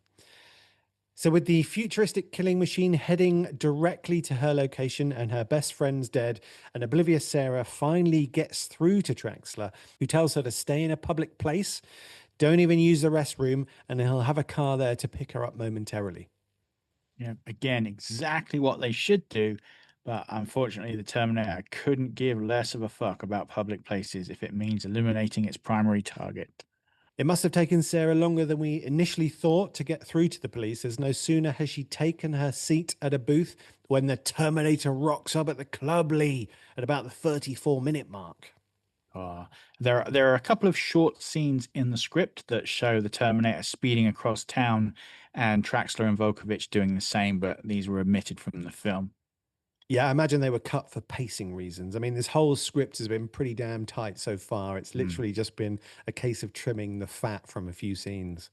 So, with the futuristic killing machine heading directly to her location and her best friend's dead, an oblivious Sarah finally gets through to Traxler, who tells her to stay in a public place, don't even use the restroom, and he'll have a car there to pick her up momentarily. Yeah, again, exactly what they should do. But unfortunately, the Terminator couldn't give less of a fuck about public places if it means eliminating its primary target. It must have taken Sarah longer than we initially thought to get through to the police, as no sooner has she taken her seat at a booth when the Terminator rocks up at the club, Lee, at about the 34-minute mark. There are a couple of short scenes in the script that show the Terminator speeding across town and Traxler and Volkovich doing the same, but these were omitted from the film. Yeah, I imagine they were cut for pacing reasons. I mean, this whole script has been pretty damn tight so far. It's Hmm. literally just been a case of trimming the fat from a few scenes.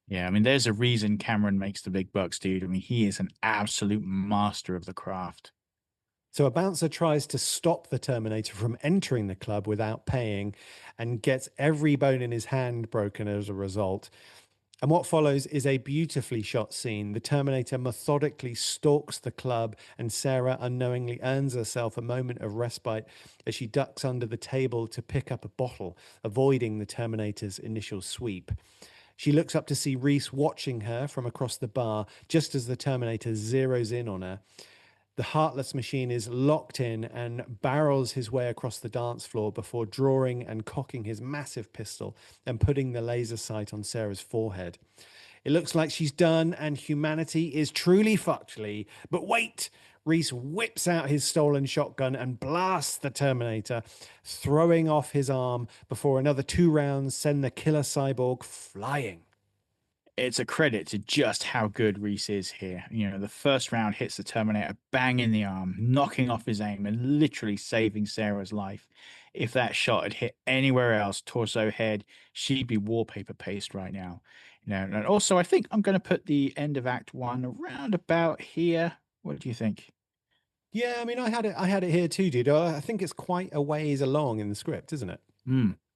Yeah, I mean, there's a reason Cameron makes the big bucks, dude. I mean, he is an absolute master of the craft. So a bouncer tries to stop the Terminator from entering the club without paying and gets every bone in his hand broken as a result. And what follows is a beautifully shot scene. The Terminator methodically stalks the club, and Sarah unknowingly earns herself a moment of respite as she ducks under the table to pick up a bottle, avoiding the Terminator's initial sweep. She looks up to see Reese watching her from across the bar just as the Terminator zeroes in on her. The heartless machine is locked in and barrels his way across the dance floor before drawing and cocking his massive pistol and putting the laser sight on Sarah's forehead. It looks like she's done and humanity is truly fucked, Lee. But wait! Reese whips out his stolen shotgun and blasts the Terminator, throwing off his arm before another 2 rounds send the killer cyborg flying. It's a credit to just how good Reese is here. You know, the first round hits the Terminator bang in the arm, knocking off his aim and literally saving Sarah's life. If that shot had hit anywhere else, torso, head, she'd be wallpaper paste right now. You know, and also I think I'm going to put the end of Act One around about here. What do you think? Yeah, I mean, I had it here too, dude. I think it's quite a ways along in the script, isn't it?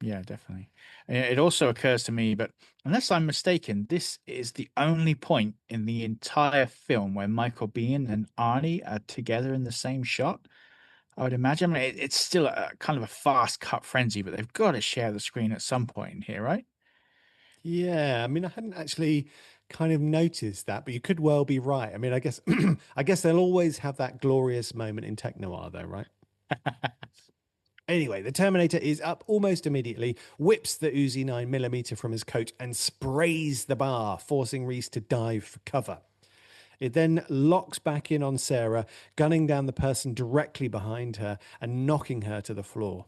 Yeah, definitely. It also occurs to me, but unless I'm mistaken, this is the only point in the entire film where Michael Biehn and Arnie are together in the same shot. I would imagine. I mean, it's still a kind of a fast cut frenzy, but they've got to share the screen at some point in here, right? Yeah, I mean, I hadn't actually kind of noticed that, but you could well be right. I mean, I guess I guess they'll always have that glorious moment in tech noir, though, right? Anyway, the Terminator is up almost immediately, whips the Uzi 9mm from his coat, and sprays the bar, forcing Reese to dive for cover. It then locks back in on Sarah, gunning down the person directly behind her and knocking her to the floor.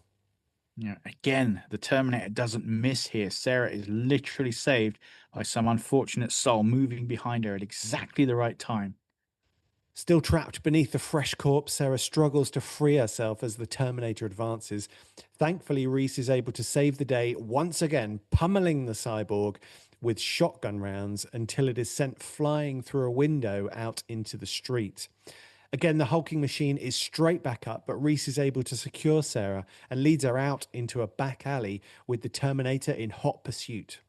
Yeah, again, the Terminator doesn't miss here. Sarah is literally saved by some unfortunate soul moving behind her at exactly the right time. Still trapped beneath the fresh corpse, Sarah struggles to free herself as the Terminator advances. Thankfully, Reese is able to save the day, once again pummeling the cyborg with shotgun rounds until it is sent flying through a window out into the street. Again, the hulking machine is straight back up, but Reese is able to secure Sarah and leads her out into a back alley with the Terminator in hot pursuit.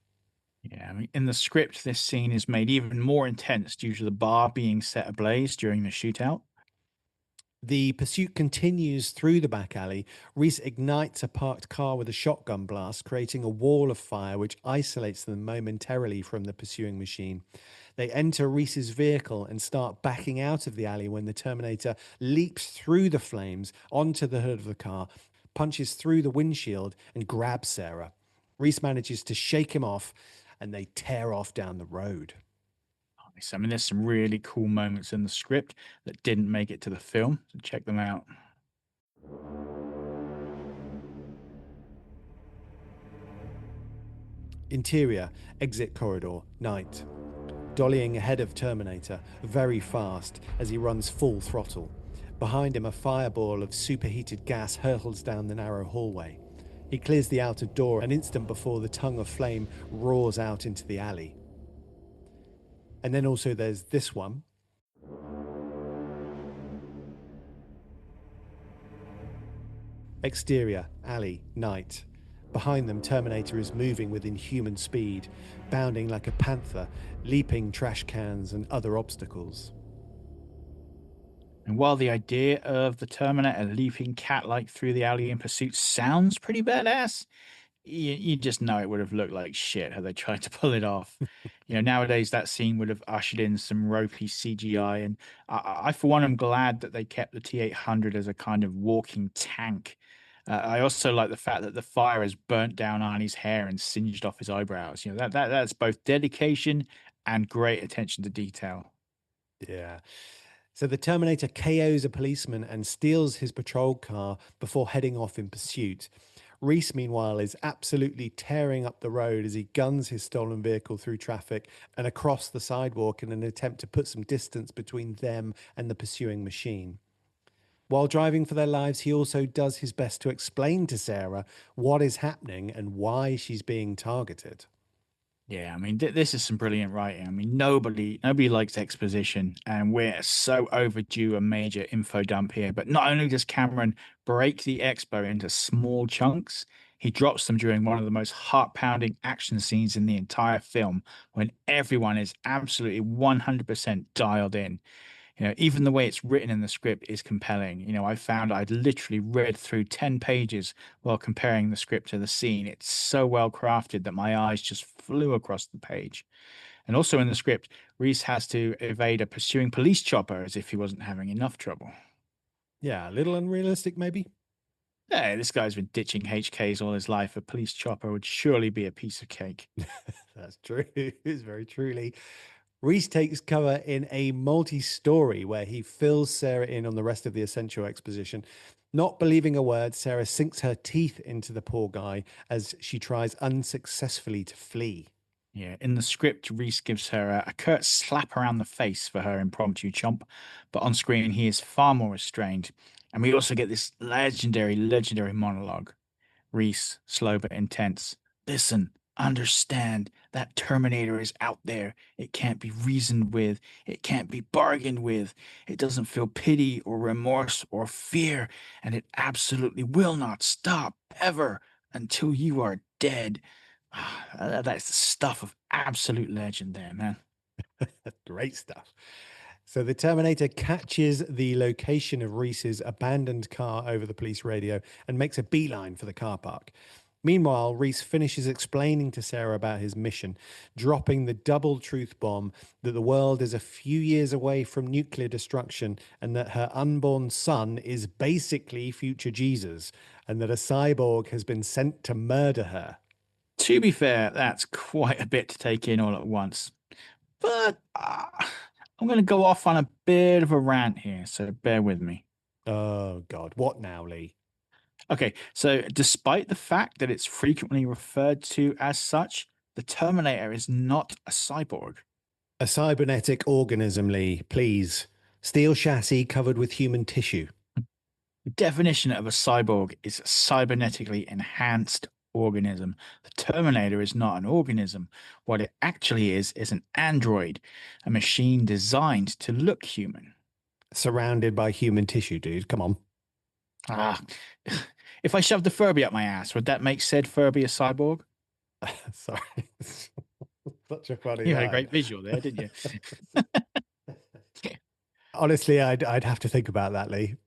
Yeah, I mean, in the script, this scene is made even more intense due to the bar being set ablaze during the shootout. The pursuit continues through the back alley. Reese ignites a parked car with a shotgun blast, creating a wall of fire which isolates them momentarily from the pursuing machine. They enter Reese's vehicle and start backing out of the alley when the Terminator leaps through the flames onto the hood of the car, punches through the windshield, and grabs Sarah. Reese manages to shake him off, and they tear off down the road. Nice. I mean, there's some really cool moments in the script that didn't make it to the film, so check them out. Interior, exit corridor, night. Dollying ahead of Terminator, very fast as he runs full throttle. Behind him, a fireball of superheated gas hurtles down the narrow hallway. He clears the outer door an instant before the tongue of flame roars out into the alley. And then also there's this one. Exterior, alley, night. Behind them, Terminator is moving with inhuman speed, bounding like a panther, leaping trash cans and other obstacles. And while the idea of the Terminator leaping cat-like through the alley in pursuit sounds pretty badass, you just know it would have looked like shit had they tried to pull it off. Nowadays that scene would have ushered in some ropey CGI, and for one, am glad that they kept the T-800 as a kind of walking tank. I also like the fact that the fire has burnt down Arnie's hair and singed off his eyebrows. That's both dedication and great attention to detail. Yeah. So the Terminator KOs a policeman and steals his patrol car before heading off in pursuit. Reese, meanwhile, is absolutely tearing up the road as he guns his stolen vehicle through traffic and across the sidewalk in an attempt to put some distance between them and the pursuing machine. While driving for their lives, he also does his best to explain to Sarah what is happening and why she's being targeted. Yeah, I mean, this is some brilliant writing. I mean, nobody likes exposition, and we're so overdue a major info dump here. But not only does Cameron break the expo into small chunks, he drops them during one of the most heart-pounding action scenes in the entire film, when everyone is absolutely 100% dialed in. Even the way it's written in the script is compelling. I found I'd literally read through 10 pages while comparing the script to the scene. It's so well crafted that my eyes just flew across the page. And also in the script, Reese has to evade a pursuing police chopper as if he wasn't having enough trouble. Yeah, a little unrealistic, maybe? Hey, this guy's been ditching HKs all his life. A police chopper would surely be a piece of cake. That's true. It's very truly. Reese takes cover in a multi-story where he fills Sarah in on the rest of the essential exposition. Not believing a word, Sarah sinks her teeth into the poor guy as she tries unsuccessfully to flee. Yeah, in the script, Reese gives her a curt slap around the face for her impromptu chomp, but on screen he is far more restrained. And we also get this legendary monologue. Reese, slow but intense. Listen, understand that Terminator is out there. It can't be reasoned with. It can't be bargained with. It doesn't feel pity or remorse or fear, and it absolutely will not stop ever until you are dead. That's the stuff of absolute legend there, man. Great stuff. So the Terminator catches the location of Reese's abandoned car over the police radio and makes a beeline for the car park. Meanwhile, Reese finishes explaining to Sarah about his mission, dropping the double truth bomb that the world is a few years away from nuclear destruction and that her unborn son is basically future Jesus and that a cyborg has been sent to murder her. To be fair, that's quite a bit to take in all at once. But I'm going to go off on a bit of a rant here, so bear with me. Oh, God. What now, Lee? Okay, so despite the fact that it's frequently referred to as such, the Terminator is not a cyborg. A cybernetic organism, Lee, please. Steel chassis covered with human tissue. The definition of a cyborg is a cybernetically enhanced organism. The Terminator is not an organism. What it actually is an android, a machine designed to look human. Surrounded by human tissue, dude. Come on. Ah, if I shoved a Furby up my ass, would that make said Furby a cyborg? Sorry. Such a funny You had a line. great visual there, didn't you? Honestly, I'd have to think about that, Lee.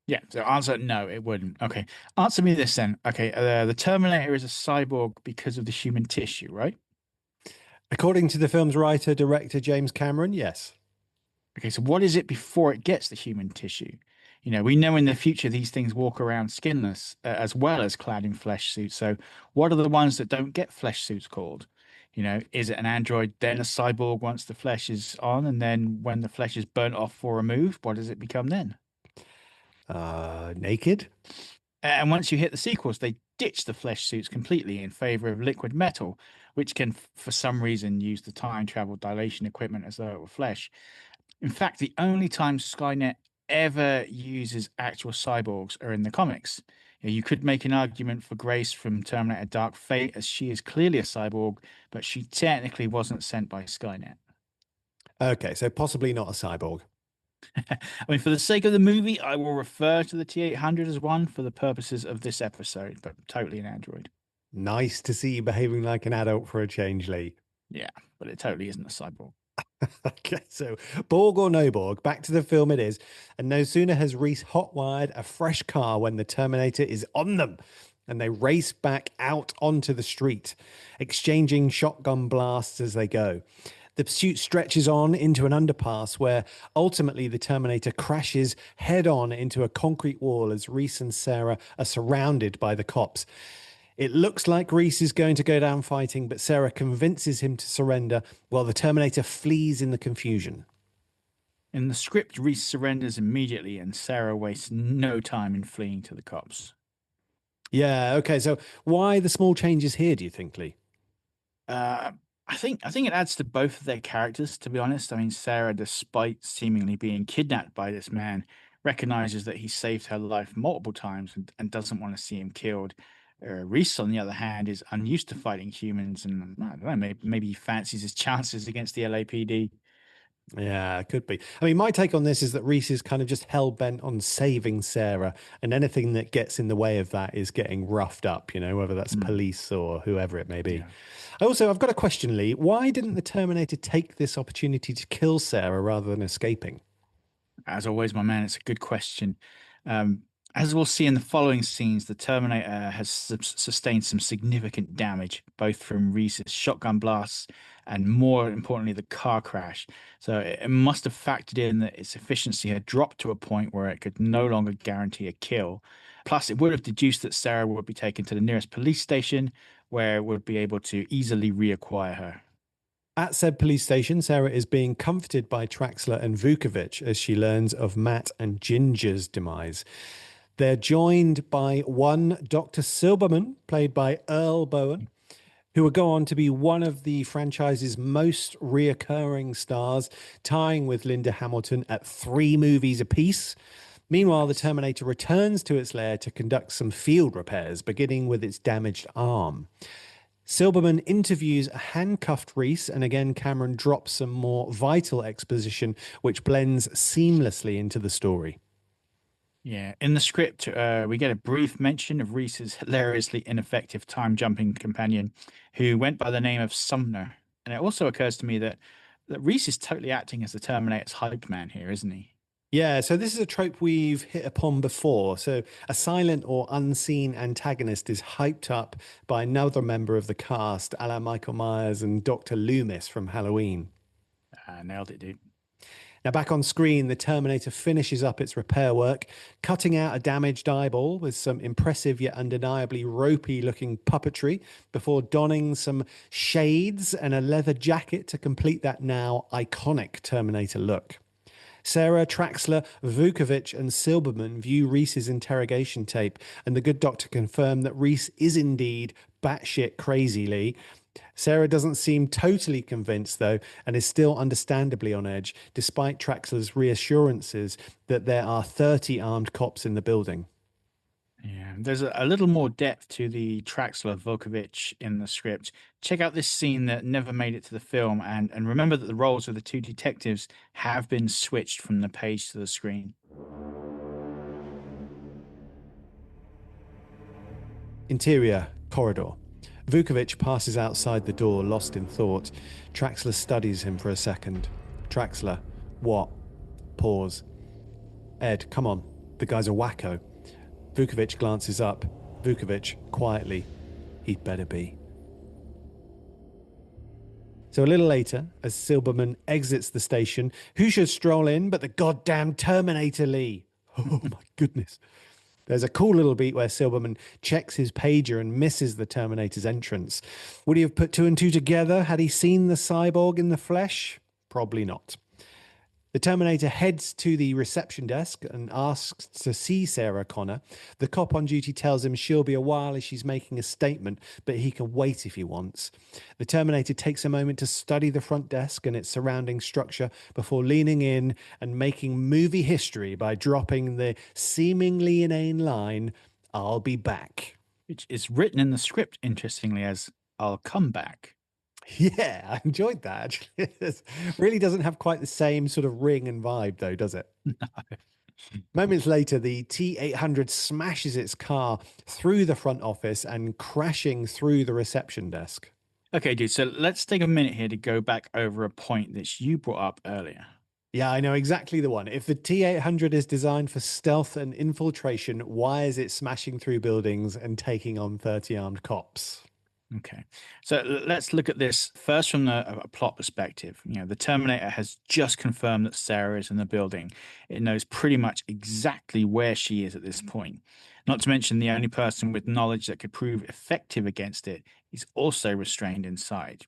Yeah, so answer no, it wouldn't. Okay. Answer me this then. Okay, the Terminator is a cyborg because of the human tissue, right? According to the film's writer, director James Cameron, yes. Okay, so what is it before it gets the human tissue? We know in the future these things walk around skinless, as well as clad in flesh suits. So what are the ones that don't get flesh suits called? Is it an android, then a cyborg once the flesh is on, and then when the flesh is burnt off or removed, what does it become then? Naked? And once you hit the sequels, they ditch the flesh suits completely in favor of liquid metal, which can, for some reason, use the time travel dilation equipment as though it were flesh. In fact, the only time Skynet ever uses actual cyborgs are in the comics. You could make an argument for Grace from Terminator Dark Fate, as she is clearly a cyborg, but she technically wasn't sent by Skynet. Okay, so possibly not a cyborg. I mean, for the sake of the movie, I will refer to the T-800 as one for the purposes of this episode, but totally an android. Nice to see you behaving like an adult for a change, Lee. Yeah, but it totally isn't a cyborg. Okay, so Borg or no Borg, back to the film it is. And no sooner has Reese hotwired a fresh car when the Terminator is on them. And they race back out onto the street, exchanging shotgun blasts as they go. The pursuit stretches on into an underpass where ultimately the Terminator crashes head on into a concrete wall as Reese and Sarah are surrounded by the cops. It looks like Reese is going to go down fighting, but Sarah convinces him to surrender while the Terminator flees in the confusion. In the script, Reese surrenders immediately, and Sarah wastes no time in fleeing to the cops. Yeah, okay, so why the small changes here, do you think, Lee? Uh, I think it adds to both of their characters, to be honest. I mean, Sarah, despite seemingly being kidnapped by this man, recognizes that he saved her life multiple times and doesn't want to see him killed. Reese, on the other hand, is unused to fighting humans, and I don't know, maybe he fancies his chances against the LAPD. Yeah, it could be. I mean, my take on this is that Reese is kind of just hell bent on saving Sarah, and anything that gets in the way of that is getting roughed up, whether that's Hmm, police or whoever it may be. yeah. I've got a question, Lee. Why didn't the Terminator take this opportunity to kill Sarah rather than escaping? As always, my man, it's a good question. Um, as we'll see in the following scenes, the Terminator has sustained some significant damage, both from Reese's shotgun blasts and, more importantly, the car crash. So it must have factored in that its efficiency had dropped to a point where it could no longer guarantee a kill. Plus, it would have deduced that Sarah would be taken to the nearest police station, where it would be able to easily reacquire her. At said police station, Sarah is being comforted by Traxler and Vukovic as she learns of Matt and Ginger's demise. They're joined by one Dr. Silberman, played by Earl Bowen, who will go on to be one of the franchise's most reoccurring stars, tying with Linda Hamilton at 3 movies apiece. Meanwhile, the Nice. Terminator returns to its lair to conduct some field repairs, beginning with its damaged arm. Silberman interviews a handcuffed Reese, and again, Cameron drops some more vital exposition, which blends seamlessly into the story. Yeah, in the script, we get a brief mention of Reese's hilariously ineffective time jumping companion, who went by the name of Sumner. And it also occurs to me that Reese is totally acting as the Terminator's hype man here, isn't he? Yeah, so this is a trope we've hit upon before. So a silent or unseen antagonist is hyped up by another member of the cast, a la Michael Myers and Dr. Loomis from Halloween. Nailed it, dude. Now, back on screen, the Terminator finishes up its repair work, cutting out a damaged eyeball with some impressive yet undeniably ropey looking puppetry before donning some shades and a leather jacket to complete that now iconic Terminator look. Sarah, Traxler, Vukovic, and Silberman view Reese's interrogation tape, and the good doctor confirmed that Reese is indeed batshit crazily. Sarah doesn't seem totally convinced, though, and is still understandably on edge, despite Traxler's reassurances that there are 30 armed cops in the building. Yeah, there's a little more depth to the Traxler Volkovich in the script. Check out this scene that never made it to the film, and remember that the roles of the two detectives have been switched from the page to the screen. Interior corridor. Vukovic passes outside the door, lost in thought. Traxler studies him for a second. Traxler, what? Pause. Ed, come on. The guy's a wacko. Vukovic glances up. Vukovic, quietly, he'd better be. So a little later, as Silberman exits the station, who should stroll in but the goddamn Terminator, Lee? Oh my goodness. There's a cool little beat where Silberman checks his pager and misses the Terminator's entrance. Would he have put 2 and 2 together had he seen the cyborg in the flesh? Probably not. The Terminator heads to the reception desk and asks to see Sarah Connor. The cop on duty tells him she'll be a while as she's making a statement, but he can wait if he wants. The Terminator takes a moment to study the front desk and its surrounding structure before leaning in and making movie history by dropping the seemingly inane line, "I'll be back." Which is written in the script, interestingly, as "I'll come back." Yeah, I enjoyed that actually. It really doesn't have quite the same sort of ring and vibe, though, does it? Moments later, the T-800 smashes its car through the front office and crashing through the reception desk. Okay, dude, so let's take a minute here to go back over a point that you brought up earlier. Yeah, I know exactly the one. If the T-800 is designed for stealth and infiltration, why is it smashing through buildings and taking on 30 armed cops? Okay, so let's look at this first from a plot perspective. The Terminator has just confirmed that Sarah is in the building. It knows pretty much exactly where she is at this point. Not to mention, the only person with knowledge that could prove effective against it is also restrained inside.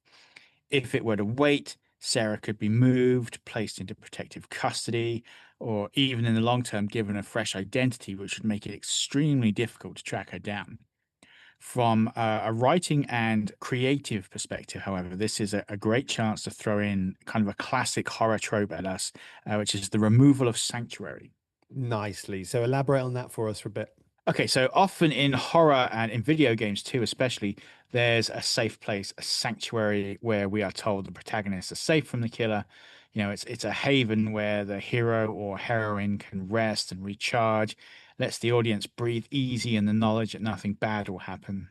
If it were to wait, Sarah could be moved, placed into protective custody, or even in the long term, given a fresh identity, which would make it extremely difficult to track her down. From a writing and creative perspective, however, this is a great chance to throw in kind of a classic horror trope at us, which is the removal of sanctuary. Nicely. So elaborate on that for us for a bit. Okay, so often in horror and in video games too, especially, there's a safe place, a sanctuary where we are told the protagonists are safe from the killer. It's a haven where the hero or heroine can rest and recharge, lets the audience breathe easy in the knowledge that nothing bad will happen.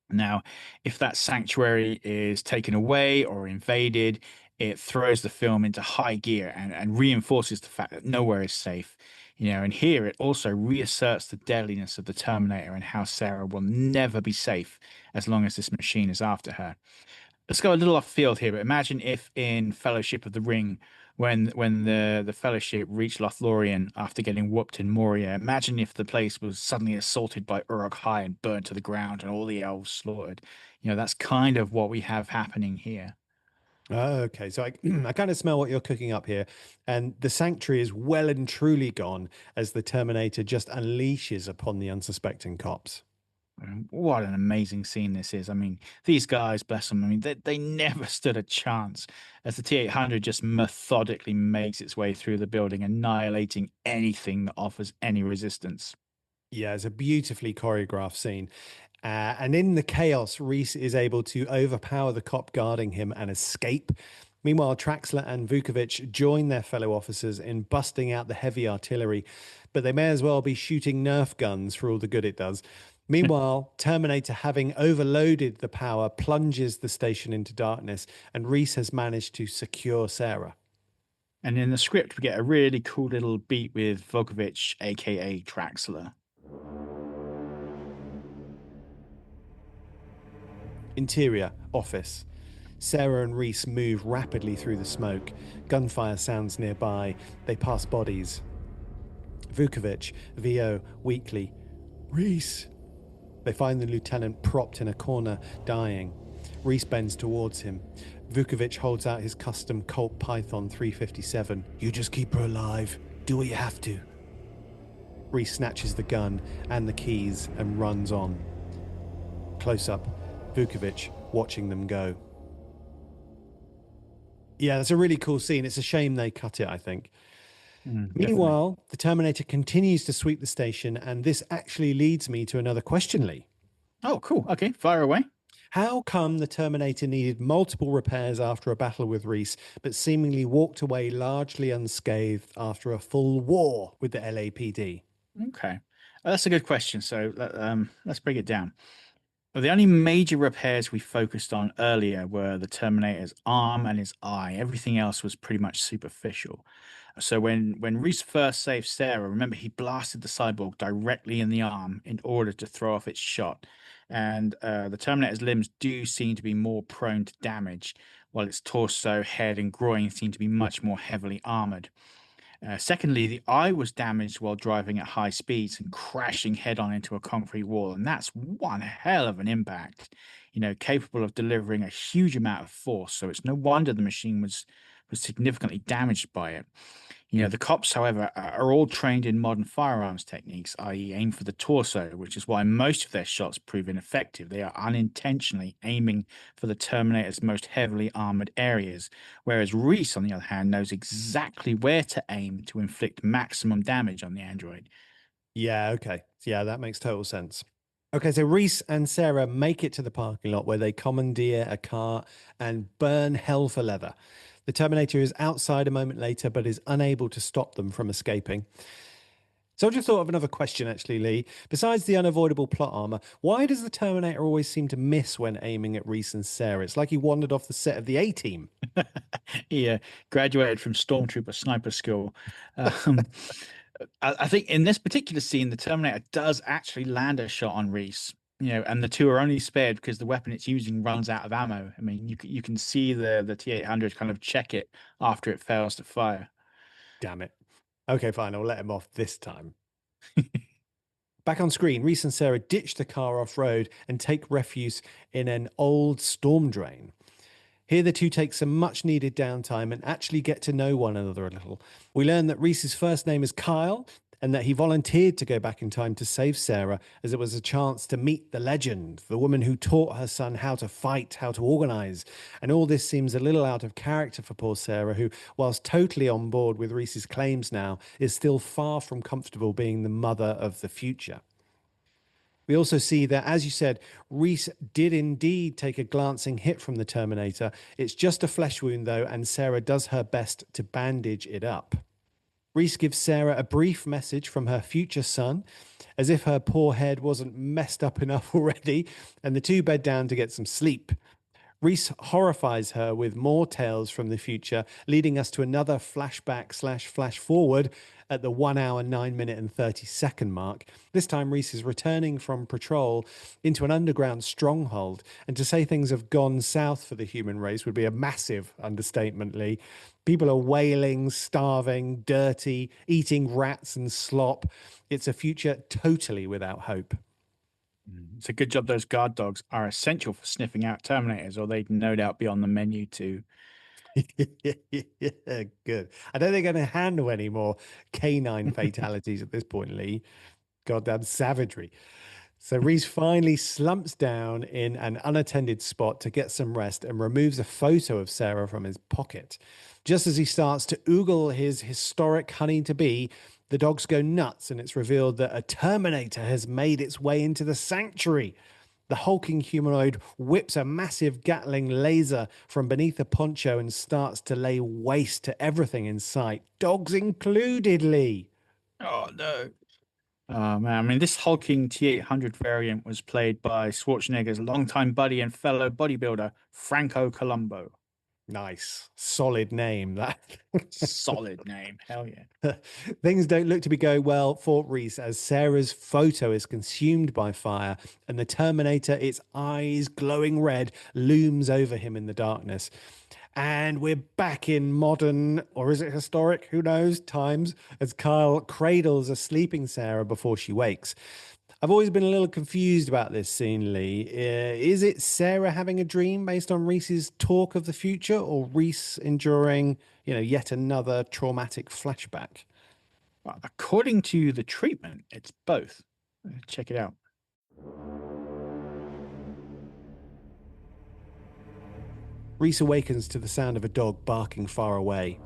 Now, if that sanctuary is taken away or invaded, it throws the film into high gear and reinforces the fact that nowhere is safe. And here it also reasserts the deadliness of the Terminator and how Sarah will never be safe as long as this machine is after her. Let's go a little off field here, but imagine if in Fellowship of the Ring, when the Fellowship reached Lothlorien after getting whooped in Moria, imagine if the place was suddenly assaulted by Uruk-hai and burned to the ground and all the elves slaughtered. That's kind of what we have happening here. Oh, okay. So I, I kind of smell what you're cooking up here. And the sanctuary is well and truly gone as the Terminator just unleashes upon the unsuspecting cops. What an amazing scene this is. I mean, these guys, bless them, I mean, they never stood a chance as the T-800 just methodically makes its way through the building, annihilating anything that offers any resistance. Yeah, it's a beautifully choreographed scene. And in the chaos, Reese is able to overpower the cop guarding him and escape. Meanwhile, Traxler and Vukovic join their fellow officers in busting out the heavy artillery, but they may as well be shooting Nerf guns for all the good it does. Meanwhile, Terminator, having overloaded the power, plunges the station into darkness, and Reese has managed to secure Sarah. And in the script, we get a really cool little beat with Vukovic, aka Traxler. Interior, office. Sarah and Reese move rapidly through the smoke. Gunfire sounds nearby. They pass bodies. Vukovic, VO, weakly. Reese. They find the lieutenant propped in a corner, dying. Reese bends towards him. Vukovic holds out his custom Colt Python 357. You just keep her alive. Do what you have to. Reese snatches the gun and the keys and runs on. Close up, Vukovic watching them go. Yeah, that's a really cool scene. It's a shame they cut it, I think. Definitely. Meanwhile, the Terminator continues to sweep the station, and this actually leads me to another question, Lee. Oh, cool. Okay, fire away. How come the Terminator needed multiple repairs after a battle with Reese, but seemingly walked away largely unscathed after a full war with the LAPD? Okay, that's a good question. So let's break it down. Well, the only major repairs we focused on earlier were the Terminator's arm and his eye. Everything else was pretty much superficial. So when Reese first saved Sarah, remember he blasted the cyborg directly in the arm in order to throw off its shot. And the Terminator's limbs do seem to be more prone to damage, while its torso, head, and groin seem to be much more heavily armored. Secondly, the eye was damaged while driving at high speeds and crashing head on into a concrete wall. And that's one hell of an impact, capable of delivering a huge amount of force. So it's no wonder the machine was was significantly damaged by it. The cops, however, are all trained in modern firearms techniques, i.e., aim for the torso, which is why most of their shots prove ineffective. They are unintentionally aiming for the Terminator's most heavily armored areas, whereas Reese, on the other hand, knows exactly where to aim to inflict maximum damage on the android. Yeah, okay. Yeah, that makes total sense. Okay, so Reese and Sarah make it to the parking lot where they commandeer a car and burn hell for leather. The Terminator is outside a moment later, but is unable to stop them from escaping. So I just thought of another question, actually, Lee. Besides the unavoidable plot armor, why does the Terminator always seem to miss when aiming at Reese and Sarah? It's like he wandered off the set of the A Team. He graduated from Stormtrooper Sniper School. Um, I think in this particular scene, the Terminator does actually land a shot on Reese. And the two are only spared because the weapon it's using runs out of ammo. I mean, you can see the T-800 kind of check it after it fails to fire. Damn it. Okay, fine. I'll let him off this time. Back on screen, Reese and Sarah ditch the car off road and take refuge in an old storm drain. Here, the two take some much needed downtime and actually get to know one another a little. We learn that Reese's first name is Kyle and that he volunteered to go back in time to save Sarah, as it was a chance to meet the legend, the woman who taught her son how to fight, how to organize. And all this seems a little out of character for poor Sarah, who, whilst totally on board with Reese's claims now, is still far from comfortable being the mother of the future. We also see that, as you said, Reese did indeed take a glancing hit from the Terminator. It's just a flesh wound, though, and Sarah does her best to bandage it up. Reese gives Sarah a brief message from her future son, as if her poor head wasn't messed up enough already, and the two bed down to get some sleep. Reese horrifies her with more tales from the future, leading us to another flashback slash flash forward at the 1 hour, 9 minute, and 30-second mark. This time, Reese is returning from patrol into an underground stronghold. And to say things have gone south for the human race would be a massive understatement, Lee. People are wailing, starving, dirty, eating rats and slop. It's a future totally without hope. It's a good job those guard dogs are essential for sniffing out Terminators, or they'd no doubt be on the menu too. Yeah, good. I don't think I can handle any more canine fatalities at this point, Lee. Goddamn savagery. So Reese finally slumps down in an unattended spot to get some rest and removes a photo of Sarah from his pocket. Just as he starts to oogle his historic honey to be, the dogs go nuts and it's revealed that a Terminator has made its way into the sanctuary. The hulking humanoid whips a massive Gatling laser from beneath a poncho and starts to lay waste to everything in sight, dogs included, Lee. Oh no. Oh man, I mean, this hulking T-800 variant was played by Schwarzenegger's longtime buddy and fellow bodybuilder, Franco Columbo. Nice. Solid name, that. Solid name. Hell yeah. Things don't look to be going well for Reese as Sarah's photo is consumed by fire and the Terminator, its eyes glowing red, looms over him in the darkness. And we're back in modern, or is it historic? Who knows? Times as Kyle cradles a sleeping Sarah before she wakes. I've always been a little confused about this scene, Lee. Is it Sarah having a dream based on Reese's talk of the future, or Reese enduring, yet another traumatic flashback? Well, according to the treatment, it's both. Check it out. Reese awakens to the sound of a dog barking far away.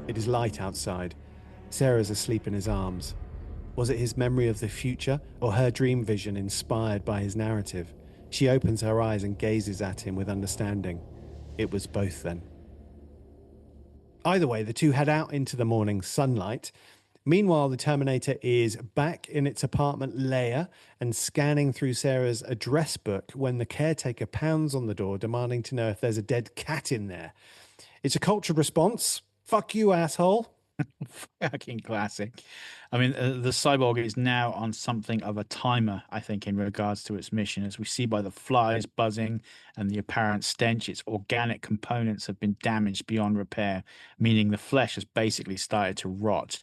It is light outside. Sarah's asleep in his arms. Was it his memory of the future or her dream vision inspired by his narrative? She opens her eyes and gazes at him with understanding. It was both then. Either way, the two head out into the morning sunlight. Meanwhile, the Terminator is back in its apartment lair and scanning through Sarah's address book when the caretaker pounds on the door, demanding to know if there's a dead cat in there. It's a cultured response. Fuck you, asshole. Fucking classic. I mean, the cyborg is now on something of a timer, I think, in regards to its mission. As we see by the flies buzzing and the apparent stench, its organic components have been damaged beyond repair, meaning the flesh has basically started to rot.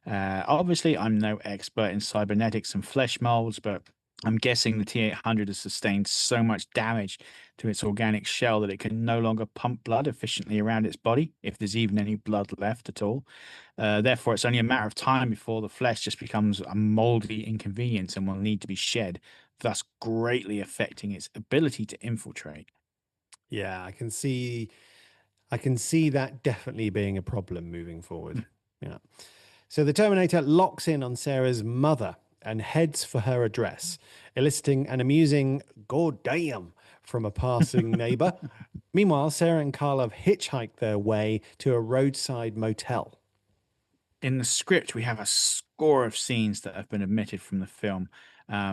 Obviously, I'm no expert in cybernetics and flesh molds, but I'm guessing the T-800 has sustained so much damage to its organic shell that it can no longer pump blood efficiently around its body, if there's even any blood left at all. Therefore, it's only a matter of time before the flesh just becomes a moldy inconvenience and will need to be shed, thus greatly affecting its ability to infiltrate. Yeah, I can see that definitely being a problem moving forward. Yeah. So the Terminator locks in on Sarah's mother and heads for her address, eliciting an amusing "God damn" from a passing neighbor. Meanwhile, Sarah and Carl have hitchhiked their way to a roadside motel. In the script, we have a score of scenes that have been omitted from the film.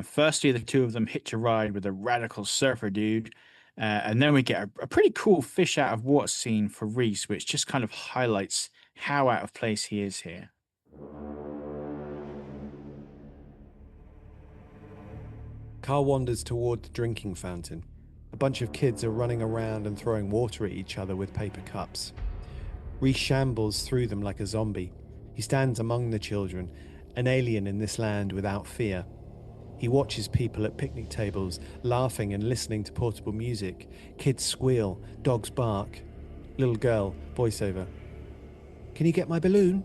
Firstly, the two of them hitch a ride with a radical surfer dude. And then we get a pretty cool fish out of water scene for Reese, which just kind of highlights how out of place he is here. Carl wanders toward the drinking fountain. A bunch of kids are running around and throwing water at each other with paper cups. Reese shambles through them like a zombie. He stands among the children, an alien in this land without fear. He watches people at picnic tables, laughing and listening to portable music. Kids squeal, dogs bark. Little girl, voiceover. "Can you get my balloon?"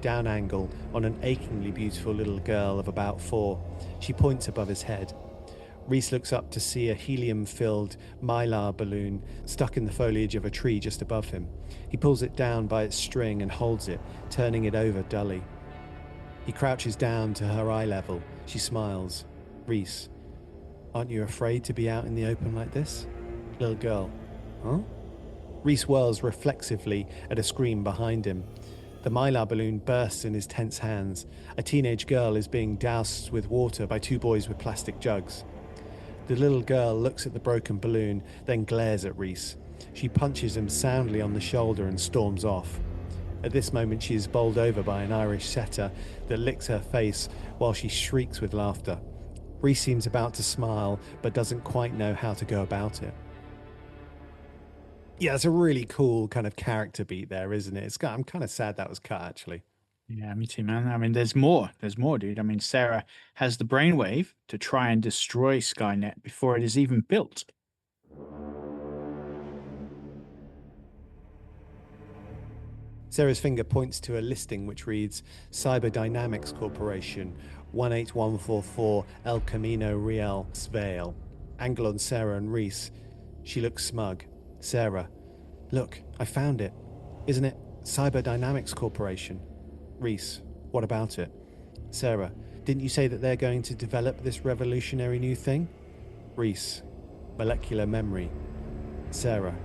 Down angle on an achingly beautiful little girl of about 4. She points above his head. Reese looks up to see a helium-filled mylar balloon stuck in the foliage of a tree just above him. He pulls it down by its string and holds it, turning it over dully. He crouches down to her eye level. She smiles. "Reese, aren't you afraid to be out in the open like this?" Little girl. "Huh?" Reese whirls reflexively at a screen behind him. The mylar balloon bursts in his tense hands. A teenage girl is being doused with water by 2 boys with plastic jugs. The little girl looks at the broken balloon, then glares at Reese. She punches him soundly on the shoulder and storms off. At this moment, she is bowled over by an Irish setter that licks her face while she shrieks with laughter. Reese seems about to smile, but doesn't quite know how to go about it. Yeah, it's a really cool kind of character beat there, isn't it? I'm kind of sad that was cut, actually. Yeah, me too, man. I mean, there's more. There's more, dude. I mean, Sarah has the brainwave to try and destroy Skynet before it is even built. Sarah's finger points to a listing which reads Cyber Dynamics Corporation, 18144 El Camino Real, Svale. Angle on Sarah and Reese. She looks smug. Sarah. "Look, I found it. Isn't it Cyber Dynamics Corporation?" Reese. "What about it?" Sarah. "Didn't you say that they're going to develop this revolutionary new thing?" Reese. "Molecular memory." Sarah.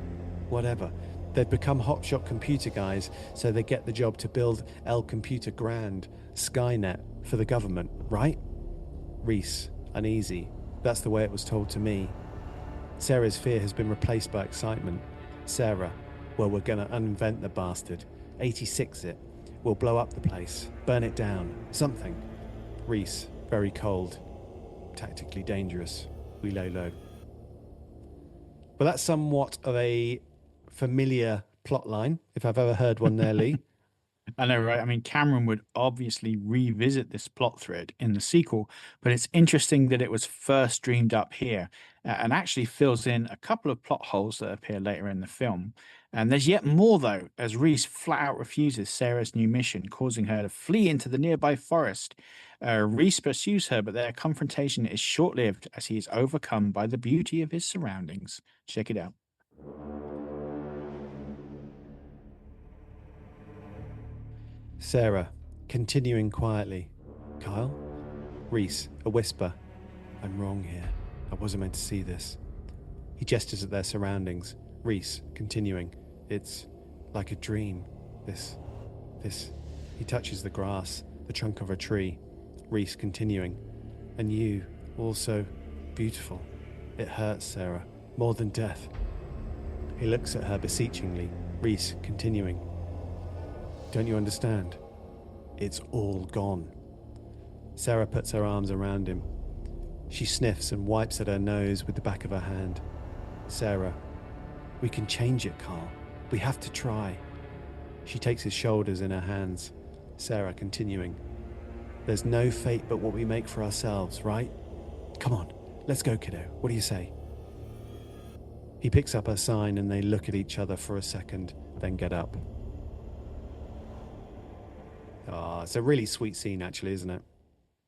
"Whatever. They've become hotshot computer guys, so they get the job to build El Computer Grand, Skynet, for the government, right?" Reese. Uneasy. "That's the way it was told to me." Sarah's fear has been replaced by excitement. Sarah. "Well, we're gonna uninvent the bastard. 86 it. We'll blow up the place. Burn it down. Something." Reese. Very cold. "Tactically dangerous. We lay low." Well, that's somewhat of a familiar plot line, if I've ever heard one there, Lee. I know, right? I mean, Cameron would obviously revisit this plot thread in the sequel, but it's interesting that it was first dreamed up here and actually fills in a couple of plot holes that appear later in the film. And there's yet more, though, as Reese flat out refuses Sarah's new mission, causing her to flee into the nearby forest. Reese pursues her, but their confrontation is short lived as he is overcome by the beauty of his surroundings. Check it out. Sarah, continuing quietly. "Kyle?" Reese, a whisper. "I'm wrong here. I wasn't meant to see this." He gestures at their surroundings. Reese, continuing. "It's like a dream. This. He touches the grass, the trunk of a tree. Reese, continuing. "And you, also beautiful. It hurts, Sarah, more than death." He looks at her beseechingly. Reese, continuing. "Don't you understand? It's all gone." Sarah puts her arms around him. She sniffs and wipes at her nose with the back of her hand. Sarah. "We can change it, Carl. We have to try." She takes his shoulders in her hands. Sarah, continuing. "There's no fate but what we make for ourselves, right? Come on, let's go, kiddo. What do you say? He picks up her sign and they look at each other for a second, then get up. Ah, it's a really sweet scene, actually, isn't it?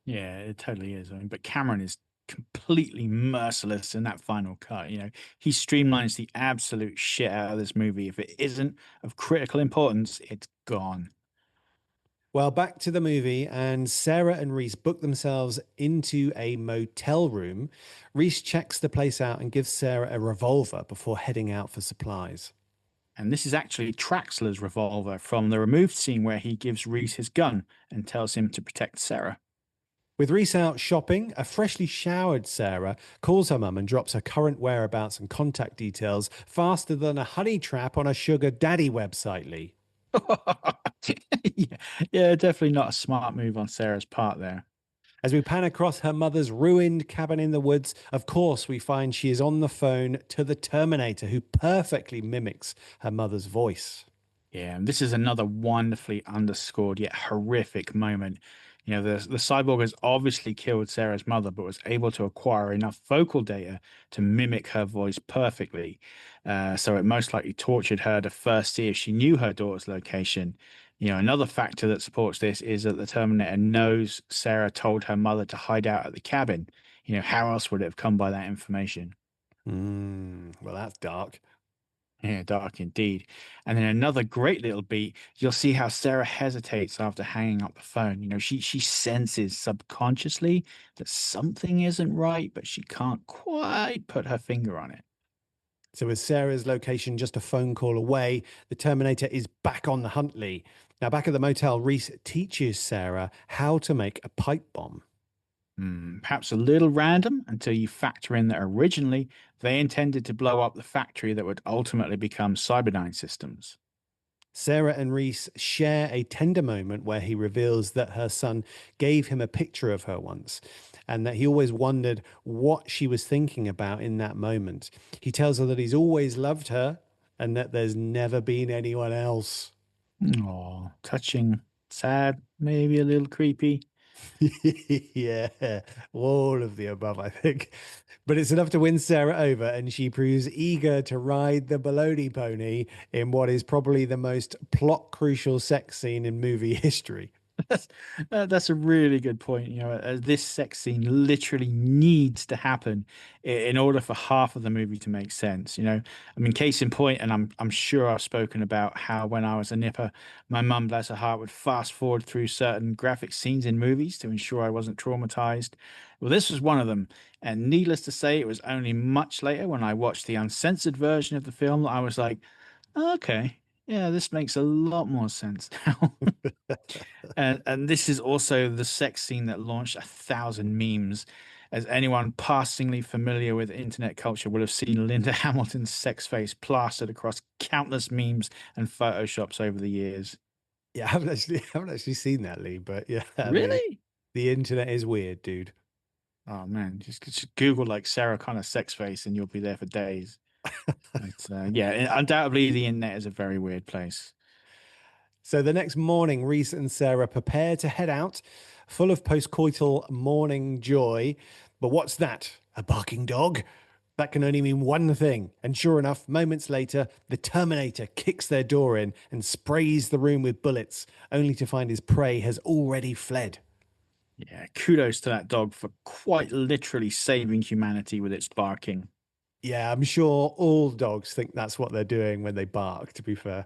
Yeah, it totally is. I mean, but Cameron is completely merciless in that final cut. He streamlines the absolute shit out of this movie. If it isn't of critical importance, it's gone. Well, back to the movie, and Sarah and Reese book themselves into a motel room. Reese checks the place out and gives Sarah a revolver before heading out for supplies. And this is actually Traxler's revolver from the removed scene where he gives Reese his gun and tells him to protect Sarah. With Reese out shopping, a freshly showered Sarah calls her mum and drops her current whereabouts and contact details faster than a honey trap on a sugar daddy website, Lee. Yeah, yeah, definitely not a smart move on Sarah's part there. As we pan across her mother's ruined cabin in the woods, of course, we find she is on the phone to the Terminator, who perfectly mimics her mother's voice. Yeah, and this is another wonderfully underscored yet horrific moment. The cyborg has obviously killed Sarah's mother, but was able to acquire enough vocal data to mimic her voice perfectly. So it most likely tortured her to first see if she knew her daughter's location. Another factor that supports this is that the Terminator knows Sarah told her mother to hide out at the cabin. How else would it have come by that information? Well, that's dark. Yeah, dark indeed. And then another great little beat, you'll see how Sarah hesitates after hanging up the phone. She senses subconsciously that something isn't right, but she can't quite put her finger on it. So, with Sarah's location just a phone call away, the Terminator is back on the hunt, Lee. Now, back at the motel, Reese teaches Sarah how to make a pipe bomb. Perhaps a little random until you factor in that originally they intended to blow up the factory that would ultimately become Cyberdyne Systems. Sarah and Reese share a tender moment where he reveals that her son gave him a picture of her once and that he always wondered what she was thinking about in that moment. He tells her that he's always loved her and that there's never been anyone else. Oh, touching, sad, maybe a little creepy. Yeah, all of the above, I think. But it's enough to win Sarah over, and she proves eager to ride the baloney pony in what is probably the most plot crucial sex scene in movie history. That's, that's a really good point. This sex scene literally needs to happen in order for half of the movie to make sense. I mean, case in point, and I'm sure I've spoken about how when I was a nipper, my mum, bless her heart, would fast forward through certain graphic scenes in movies to ensure I wasn't traumatized. Well, this was one of them, and needless to say, it was only much later when I watched the uncensored version of the film that I was like, okay, yeah, this makes a lot more sense now. And this is also the sex scene that launched 1,000 memes. As anyone passingly familiar with internet culture will have seen Linda Hamilton's sex face plastered across countless memes and photoshops over the years. Yeah, I haven't actually seen that, Lee, but yeah, Really? the internet is weird, dude. Oh man, just Google like Sarah Connor sex face and you'll be there for days. But, yeah, undoubtedly the internet is a very weird place. So the next morning, Reese and Sarah prepare to head out, full of postcoital morning joy. But what's that? A barking dog? That can only mean one thing. And sure enough, moments later, the Terminator kicks their door in and sprays the room with bullets, only to find his prey has already fled. Yeah, kudos to that dog for quite literally saving humanity with its barking. Yeah, I'm sure all dogs think that's what they're doing when they bark, to be fair.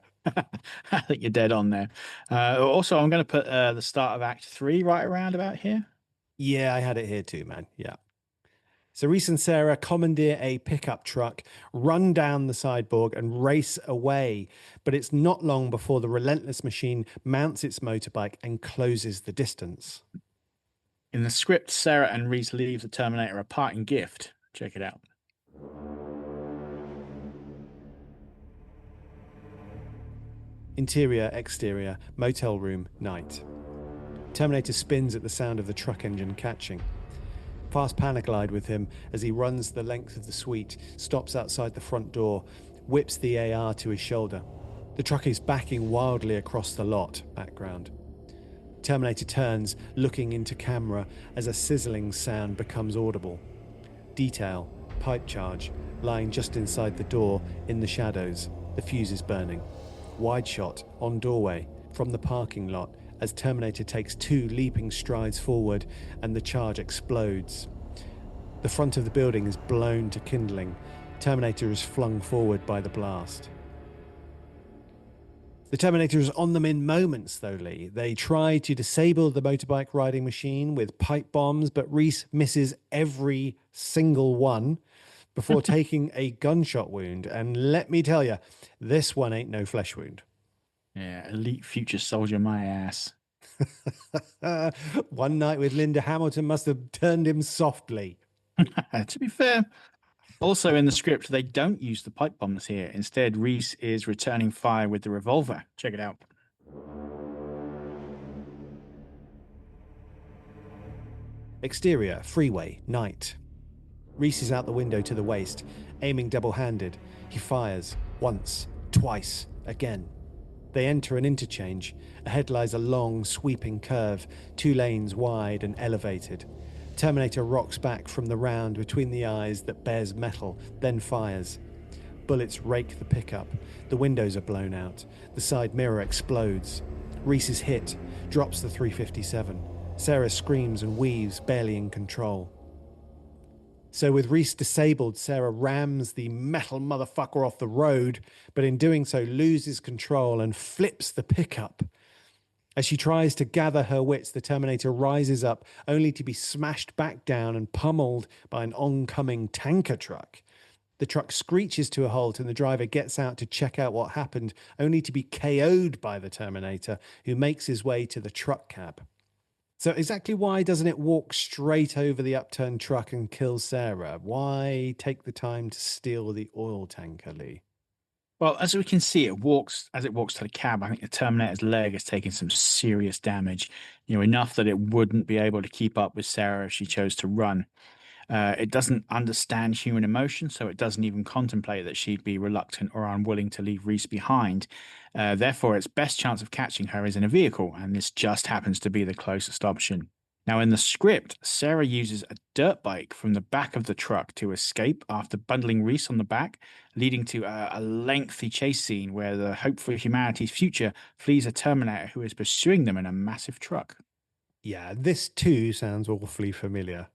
I think you're dead on there. Also, I'm going to put the start of Act 3 right around about here. Yeah, I had it here too, man. Yeah. So Reese and Sarah commandeer a pickup truck, run down the sidewalk, and race away. But it's not long before the relentless machine mounts its motorbike and closes the distance. In the script, Sarah and Reese leave the Terminator a parting gift. Check it out. Interior, exterior, motel room, night. Terminator spins at the sound of the truck engine catching. Fast panaglide with him as he runs the length of the suite, stops outside the front door, whips the AR to his shoulder. The truck is backing wildly across the lot, background. Terminator turns, looking into camera as a sizzling sound becomes audible. Detail, pipe charge, lying just inside the door in the shadows. The fuse is burning. Wide shot on doorway from the parking lot as Terminator takes 2 leaping strides forward and the charge explodes. The front of the building is blown to kindling. Terminator is flung forward by the blast. The Terminator is on them in moments, though, Lee. They try to disable the motorbike riding machine with pipe bombs, but Reese misses every single one before taking a gunshot wound. And let me tell you, this one ain't no flesh wound. Yeah, elite future soldier, my ass. One night with Linda Hamilton must have turned him softly. To be fair, also in the script, they don't use the pipe bombs here. Instead, Reese is returning fire with the revolver. Check it out. Exterior, freeway, night. Reese is out the window to the waist, aiming double-handed. He fires, once, twice, again. They enter an interchange. Ahead lies a long, sweeping curve, 2 lanes wide and elevated. Terminator rocks back from the round between the eyes that bears metal, then fires. Bullets rake the pickup. The windows are blown out. The side mirror explodes. Reese is hit, drops the 357. Sarah screams and weaves, barely in control. So with Reese disabled, Sarah rams the metal motherfucker off the road, but in doing so loses control and flips the pickup. As she tries to gather her wits, the Terminator rises up, only to be smashed back down and pummeled by an oncoming tanker truck. The truck screeches to a halt and the driver gets out to check out what happened, only to be KO'd by the Terminator, who makes his way to the truck cab. So exactly why doesn't it walk straight over the upturned truck and kill Sarah? Why take the time to steal the oil tanker, Lee? Well, as we can see, as it walks to the cab. I think the Terminator's leg is taking some serious damage, enough that it wouldn't be able to keep up with Sarah if she chose to run. It doesn't understand human emotion, so it doesn't even contemplate that she'd be reluctant or unwilling to leave Reese behind. Therefore, its best chance of catching her is in a vehicle, and this just happens to be the closest option. Now, in the script, Sarah uses a dirt bike from the back of the truck to escape after bundling Reese on the back, leading to a lengthy chase scene where the Hope for Humanity's Future flees a Terminator who is pursuing them in a massive truck. Yeah, this too sounds awfully familiar.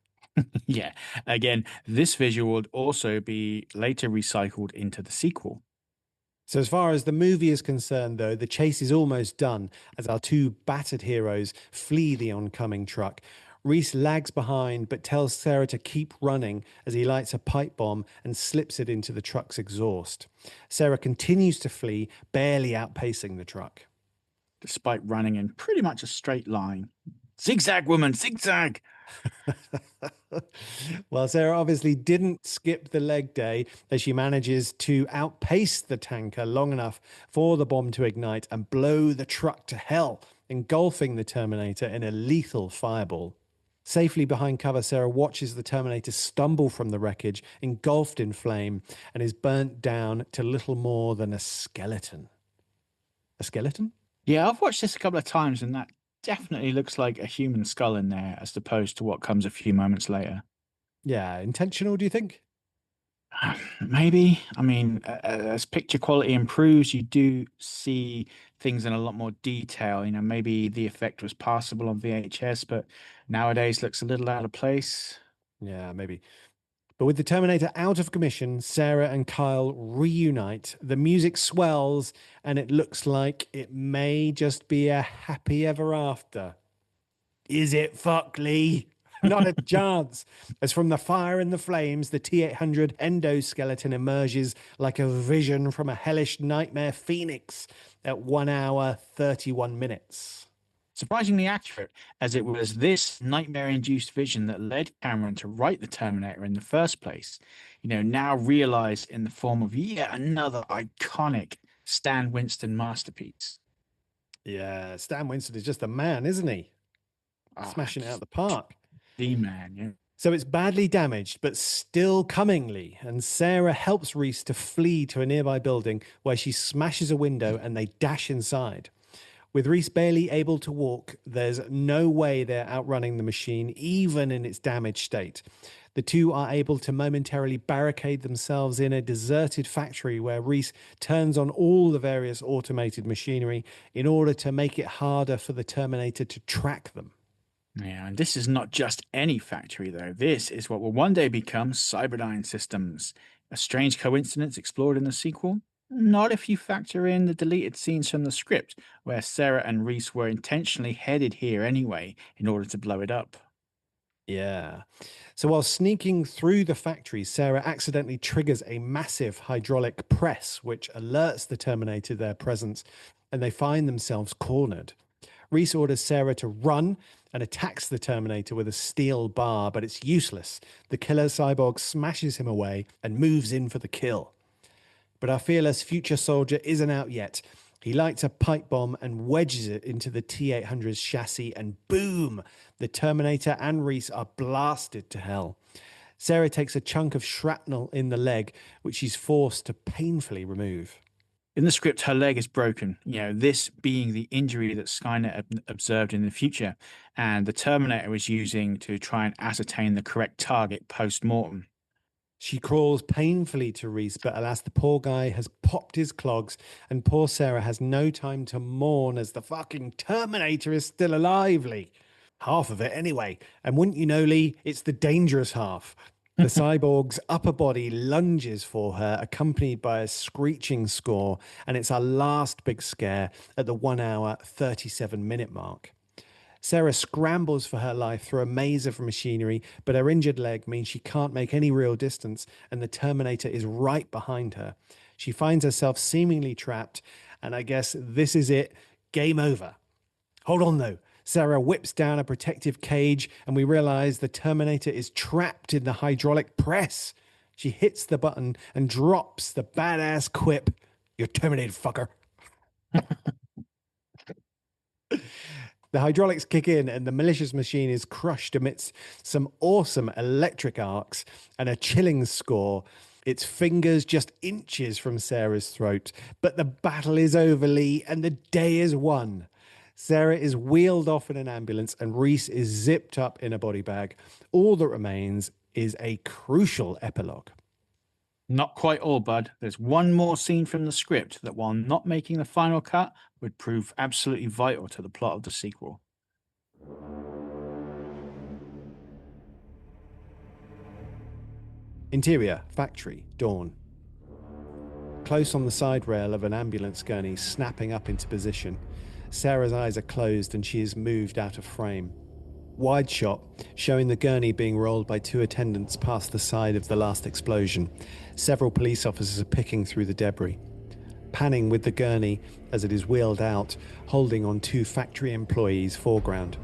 Yeah, again, this visual would also be later recycled into the sequel. So as far as the movie is concerned, though, the chase is almost done as our 2 battered heroes flee the oncoming truck. Reese lags behind but tells Sarah to keep running as he lights a pipe bomb and slips it into the truck's exhaust. Sarah continues to flee, barely outpacing the truck. Despite running in pretty much a straight line. Zigzag, woman, zigzag! Well, Sarah obviously didn't skip the leg day as she manages to outpace the tanker long enough for the bomb to ignite and blow the truck to hell, engulfing the Terminator in a lethal fireball. Safely behind cover, Sarah watches the Terminator stumble from the wreckage, engulfed in flame, and is burnt down to little more than a skeleton. A skeleton? Yeah, I've watched this a couple of times, and that definitely looks like a human skull in there, as opposed to what comes a few moments later. Yeah, intentional, do you think? Maybe. I mean, as picture quality improves, you do see things in a lot more detail. Maybe the effect was passable on VHS, but nowadays looks a little out of place. Yeah, maybe. But with the Terminator out of commission, Sarah and Kyle reunite. The music swells, and it looks like it may just be a happy ever after. Is it, fuck, Lee? Not a chance. As from the fire and the flames, the T-800 endoskeleton emerges like a vision from a hellish nightmare phoenix at 1 hour, 31 minutes. Surprisingly accurate, as it was this nightmare-induced vision that led Cameron to write the Terminator in the first place. Now realized in the form of yet another iconic Stan Winston masterpiece. Yeah, Stan Winston is just a man, isn't he? Smashing it out the park. The man, yeah. So it's badly damaged, but still cunningly, and Sarah helps Reese to flee to a nearby building where she smashes a window and they dash inside. With Reese barely able to walk, there's no way they're outrunning the machine, even in its damaged state. The two are able to momentarily barricade themselves in a deserted factory where Reese turns on all the various automated machinery in order to make it harder for the Terminator to track them. Yeah, and this is not just any factory, though. This is what will one day become Cyberdyne Systems. A strange coincidence explored in the sequel? Not if you factor in the deleted scenes from the script, where Sarah and Reese were intentionally headed here anyway in order to blow it up. Yeah. So while sneaking through the factory, Sarah accidentally triggers a massive hydraulic press, which alerts the Terminator their presence, and they find themselves cornered. Reese orders Sarah to run and attacks the Terminator with a steel bar, but it's useless. The killer cyborg smashes him away and moves in for the kill. But our fearless future soldier isn't out yet. He lights a pipe bomb and wedges it into the T-800's chassis, and boom! The Terminator and Reese are blasted to hell. Sarah takes a chunk of shrapnel in the leg, which she's forced to painfully remove. In the script, her leg is broken, this being the injury that Skynet observed in the future, and the Terminator was using to try and ascertain the correct target post mortem. She crawls painfully to Reese, but alas, the poor guy has popped his clogs, and poor Sarah has no time to mourn as the fucking Terminator is still alive, Lee. Half of it, anyway. And wouldn't you know, Lee, it's the dangerous half. The cyborg's upper body lunges for her, accompanied by a screeching score, and it's our last big scare at the 1 hour, 37-minute mark. Sarah scrambles for her life through a maze of machinery, but her injured leg means she can't make any real distance, and the Terminator is right behind her. She finds herself seemingly trapped, and I guess this is it. Game over. Hold on, though. Sarah whips down a protective cage, and we realize the Terminator is trapped in the hydraulic press. She hits the button and drops the badass quip, "You're terminated, fucker." The hydraulics kick in, and the malicious machine is crushed amidst some awesome electric arcs and a chilling score. Its fingers just inches from Sarah's throat. But the battle is over, Lee, and the day is won. Sarah is wheeled off in an ambulance, and Reese is zipped up in a body bag. All that remains is a crucial epilogue. Not quite all, bud. There's one more scene from the script that, while not making the final cut, would prove absolutely vital to the plot of the sequel. Interior, factory, dawn. Close on the side rail of an ambulance gurney, snapping up into position. Sarah's eyes are closed and she is moved out of frame. Wide shot, showing the gurney being rolled by two attendants past the side of the last explosion. Several police officers are picking through the debris. Panning with the gurney as it is wheeled out, holding on two factory employees foreground.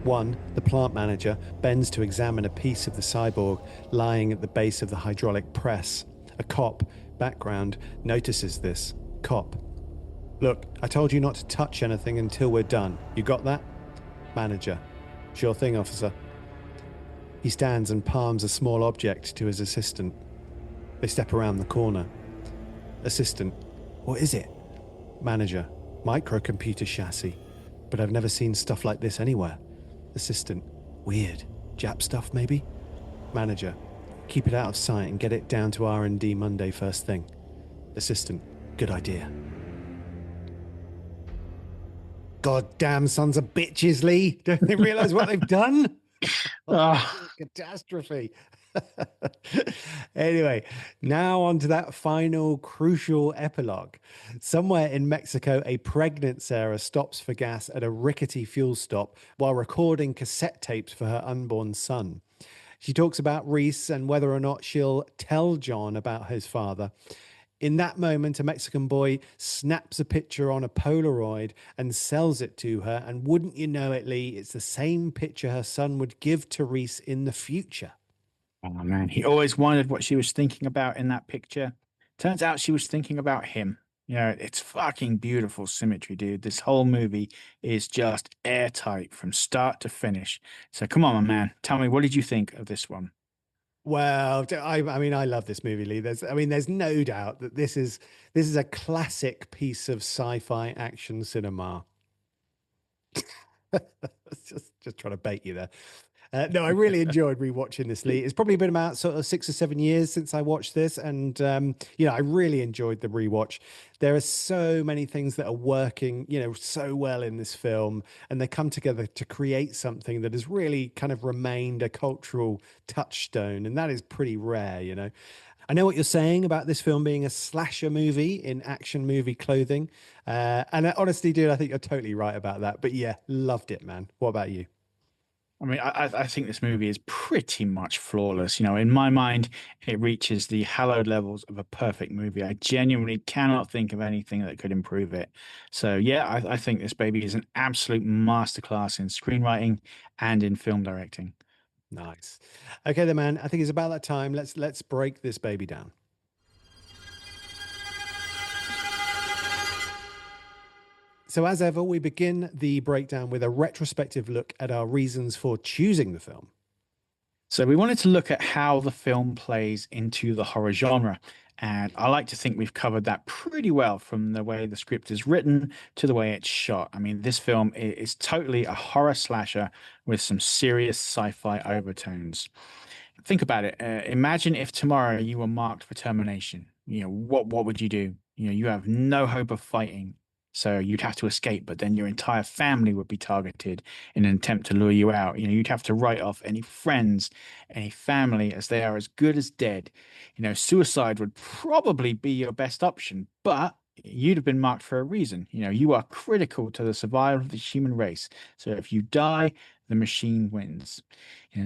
One, the plant manager, bends to examine a piece of the cyborg lying at the base of the hydraulic press. A cop, background, notices this. Cop: "Look, I told you not to touch anything until we're done. You got that?" Manager: "Sure thing, officer." He stands and palms a small object to his assistant. They step around the corner. Assistant: "What is it?" Manager: "Microcomputer chassis, but I've never seen stuff like this anywhere." Assistant: "Weird. Jap stuff, maybe?" Manager: "Keep it out of sight and get it down to R&D Monday first thing." Assistant: "Good idea." Goddamn sons of bitches, Lee. Don't they realize what they've done? Ah. Catastrophe. Anyway, now on to that final crucial epilogue. Somewhere in Mexico, a pregnant Sarah stops for gas at a rickety fuel stop while recording cassette tapes for her unborn son. She talks about Reese and whether or not she'll tell John about his father. In that moment, a Mexican boy snaps a picture on a Polaroid and sells it to her. And wouldn't you know it, Lee, it's the same picture her son would give to Reese in the future. Oh man, he always wondered what she was thinking about in that picture. Turns out she was thinking about him. It's fucking beautiful symmetry, dude. This whole movie is just airtight from start to finish. So come on, my man. Tell me, what did you think of this one? Well, I mean, I love this movie, Lee. I mean, there's no doubt that this is a classic piece of sci-fi action cinema. Just trying to bait you there. No, I really enjoyed rewatching this, Lee. It's probably been about sort of 6 or 7 years since I watched this, and I really enjoyed the rewatch. There are so many things that are working, so well in this film, and they come together to create something that has really kind of remained a cultural touchstone, and that is pretty rare. I know what you're saying about this film being a slasher movie in action movie clothing, and honestly, dude, I think you're totally right about that. But yeah, loved it, man. What about you? I mean, I think this movie is pretty much flawless. In my mind, it reaches the hallowed levels of a perfect movie. I genuinely cannot think of anything that could improve it. So, yeah, I think this baby is an absolute masterclass in screenwriting and in film directing. Nice. Okay, then, man. I think it's about that time. Let's break this baby down. So, as ever, we begin the breakdown with a retrospective look at our reasons for choosing the film. So we wanted to look at how the film plays into the horror genre. And I like to think we've covered that pretty well from the way the script is written to the way it's shot. I mean, this film is totally a horror slasher with some serious sci-fi overtones. Think about it. Imagine if tomorrow you were marked for termination. What would you do? You have no hope of fighting. So you'd have to escape, but then your entire family would be targeted in an attempt to lure you out. You'd have to write off any friends, any family, as they are as good as dead. Suicide would probably be your best option, but you'd have been marked for a reason. You are critical to the survival of the human race. So if you die, the machine wins.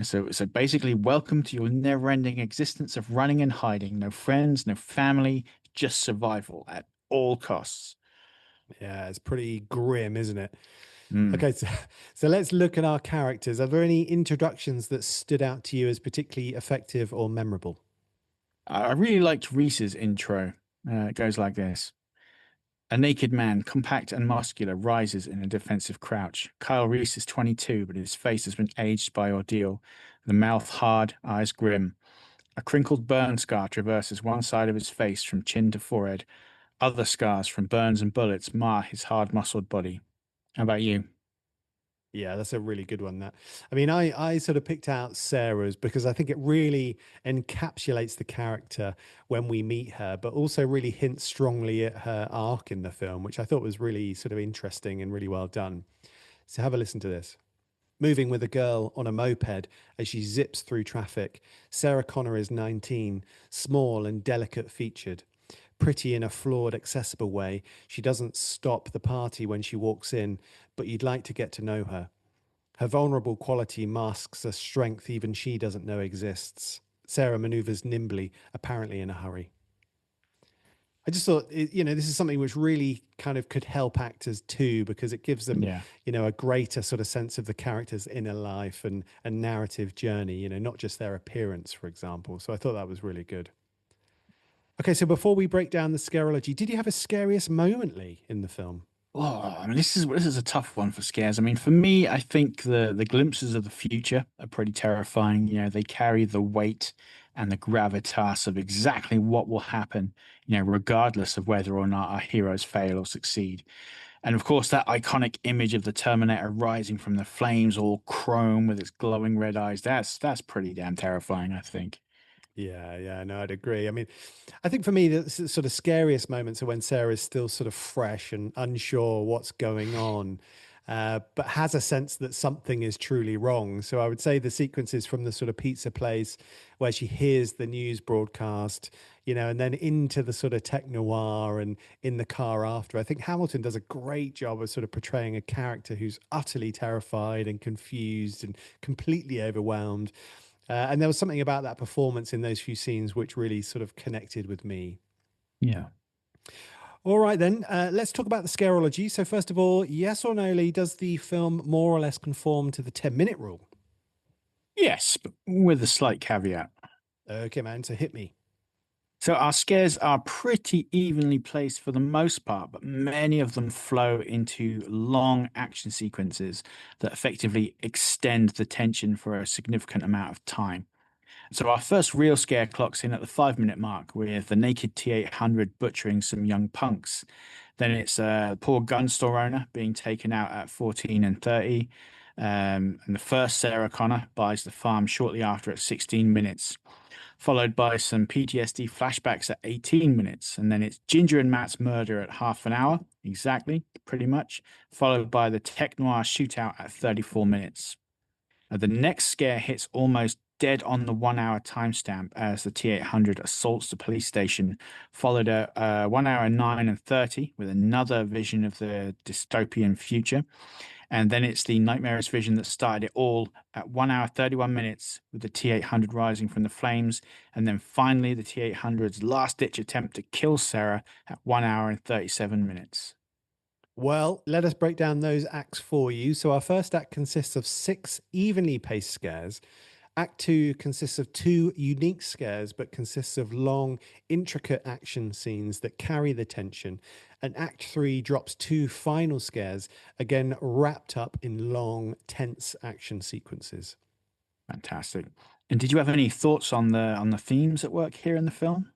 So basically, welcome to your never-ending existence of running and hiding. No friends, no family, just survival at all costs. Yeah, it's pretty grim, isn't it? Mm. Okay, so let's look at our characters. Are there any introductions that stood out to you as particularly effective or memorable? I really liked Reese's intro. It goes like this. A naked man, compact and muscular, rises in a defensive crouch. Kyle Reese is 22, but his face has been aged by ordeal. The mouth hard, eyes grim. A crinkled burn scar traverses one side of his face from chin to forehead. Other scars from burns and bullets mar his hard muscled body. How about you? Yeah, that's a really good one. That I mean, I sort of picked out Sarah's because I think it really encapsulates the character when we meet her, but also really hints strongly at her arc in the film, which I thought was really sort of interesting and really well done. So have a listen to this. Moving with a girl on a moped as she zips through traffic, Sarah Connor is 19, small and delicate featured. Pretty in a flawed, accessible way, she doesn't stop the party when she walks in, but you'd like to get to know her. Her vulnerable quality masks a strength even she doesn't know exists. Sarah maneuvers nimbly, apparently in a hurry. I just thought, this is something which really kind of could help actors too, because it gives them, Yeah. a greater sort of sense of the character's inner life and narrative journey, not just their appearance, for example. So I thought that was really good. Okay, so before we break down the scarology, did you have a scariest moment, Lee, in the film? Oh, I mean, this is a tough one for scares. I mean, for me, I think the glimpses of the future are pretty terrifying. They carry the weight and the gravitas of exactly what will happen, regardless of whether or not our heroes fail or succeed. And of course, that iconic image of the Terminator rising from the flames, all chrome with its glowing red eyes, that's pretty damn terrifying, I think. Yeah, yeah, no, I'd agree. I mean, I think for me, the sort of scariest moments are when Sarah's still sort of fresh and unsure what's going on, but has a sense that something is truly wrong. So I would say the sequences from the sort of pizza place where she hears the news broadcast, and then into the sort of tech noir and in the car after. I think Hamilton does a great job of sort of portraying a character who's utterly terrified and confused and completely overwhelmed. And there was something about that performance in those few scenes which really sort of connected with me. Yeah. All right, then, let's talk about the scarology. So, first of all, yes or no, Lee, does the film more or less conform to the 10-minute rule? Yes, but with a slight caveat. Okay, man, so hit me. So our scares are pretty evenly placed for the most part, but many of them flow into long action sequences that effectively extend the tension for a significant amount of time. So our first real scare clocks in at the 5 minute mark with the naked T-800 butchering some young punks. Then it's a poor gun store owner being taken out at 14 and 30. And the first Sarah Connor buys the farm shortly after at 16 minutes, followed by some PTSD flashbacks at 18 minutes. And then it's Ginger and Matt's murder at half an hour, exactly, pretty much, followed by the tech noir shootout at 34 minutes. The next scare hits almost dead on the 1 hour timestamp as the T-800 assaults the police station, followed at 1 hour 9 and 30 with another vision of the dystopian future. And then it's the nightmarish vision that started it all at 1 hour 31 minutes with the T-800 rising from the flames. And then finally, the T-800's last ditch attempt to kill Sarah at 1 hour and 37 minutes. Well, let us break down those acts for you. So, our first act consists of 6 evenly paced scares. Act 2 consists of 2 unique scares, but consists of long, intricate action scenes that carry the tension. And Act 3 drops 2 final scares, again wrapped up in long, tense action sequences. Fantastic. And did you have any thoughts on the themes at work here in the film?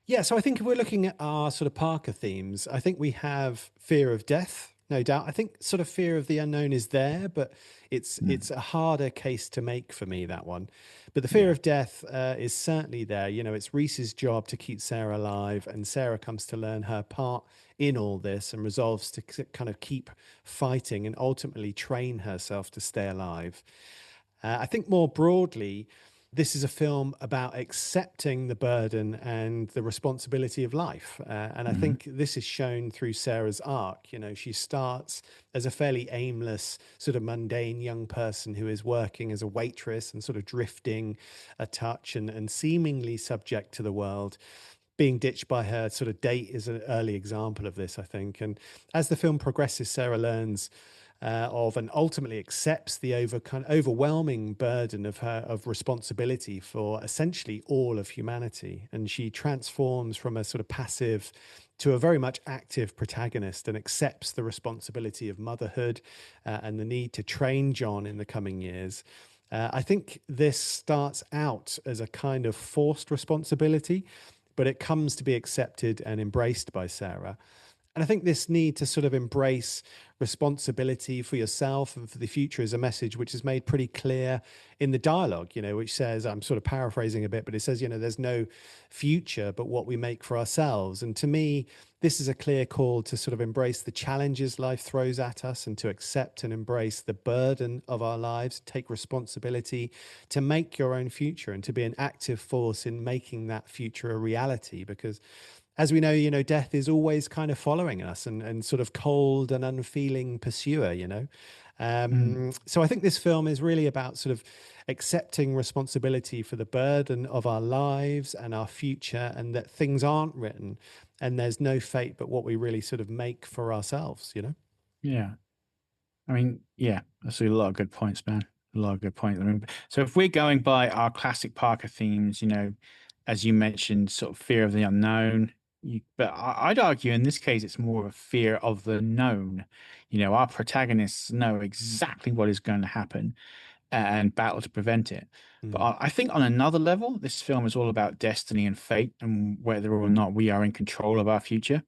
Yeah, so I think if we're looking at our sort of Parker themes, I think we have fear of death, no doubt. I think sort of fear of the unknown is there, but Mm, it's a harder case to make for me, that one. But the fear yeah. of death is certainly there. You know, it's Reese's job to keep Sarah alive, and Sarah comes to learn her part in all this and resolves to kind of keep fighting and ultimately train herself to stay alive. I think more broadly, this is a film about accepting the burden and the responsibility of life. And I Hmm. think this is shown through Sarah's arc. You know, she starts as a fairly aimless, sort of mundane young person who is working as a waitress and sort of drifting a touch and seemingly subject to the world. Being ditched by her sort of date is an early example of this, I think. And as the film progresses, Sarah learns of and ultimately accepts the kind of overwhelming burden of her of responsibility for essentially all of humanity, and she transforms from a sort of passive to a very much active protagonist and accepts the responsibility of motherhood and the need to train John in the coming years. I think this starts out as a kind of forced responsibility, but it comes to be accepted and embraced by Sarah. And I think this need to sort of embrace responsibility for yourself and for the future is a message which is made pretty clear in the dialogue, you know, which says, I'm sort of paraphrasing a bit, but it says, you know, there's no future but what we make for ourselves. And to me, this is a clear call to sort of embrace the challenges life throws at us and to accept and embrace the burden of our lives, take responsibility to make your own future and to be an active force in making that future a reality. Because as we know, you know, death is always kind of following us and sort of cold and unfeeling pursuer, you know. Mm, So I think this film is really about sort of accepting responsibility for the burden of our lives and our future, and that things aren't written and there's no fate but what we really sort of make for ourselves, you know. yeah. I mean, yeah, that's a lot of good points, man. A lot of good points. I mean, so if we're going by our classic Parker themes, as you mentioned, sort of fear of the unknown, but I'd argue in this case it's more of a fear of the known. Our protagonists know exactly what is going to happen and battle to prevent it. But Mm. I think on another level, this film is all about destiny and fate and whether or not we are in control of our future.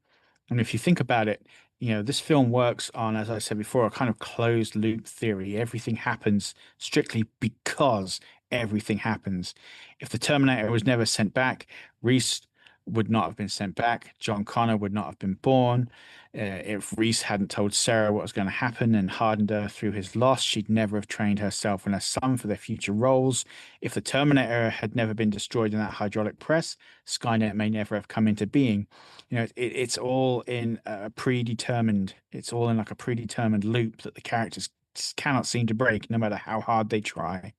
And if you think about it, this film works on, as I said before, a kind of closed loop theory. Everything happens strictly because everything happens. If the Terminator was never sent back, Reese would not have been sent back. John Connor would not have been born. If Reese hadn't told Sarah what was going to happen and hardened her through his loss, she'd never have trained herself and her son for their future roles. If the Terminator had never been destroyed in that hydraulic press, Skynet may never have come into being. It's all in a predetermined, it's all in like a predetermined loop that the characters just cannot seem to break, no matter how hard they try.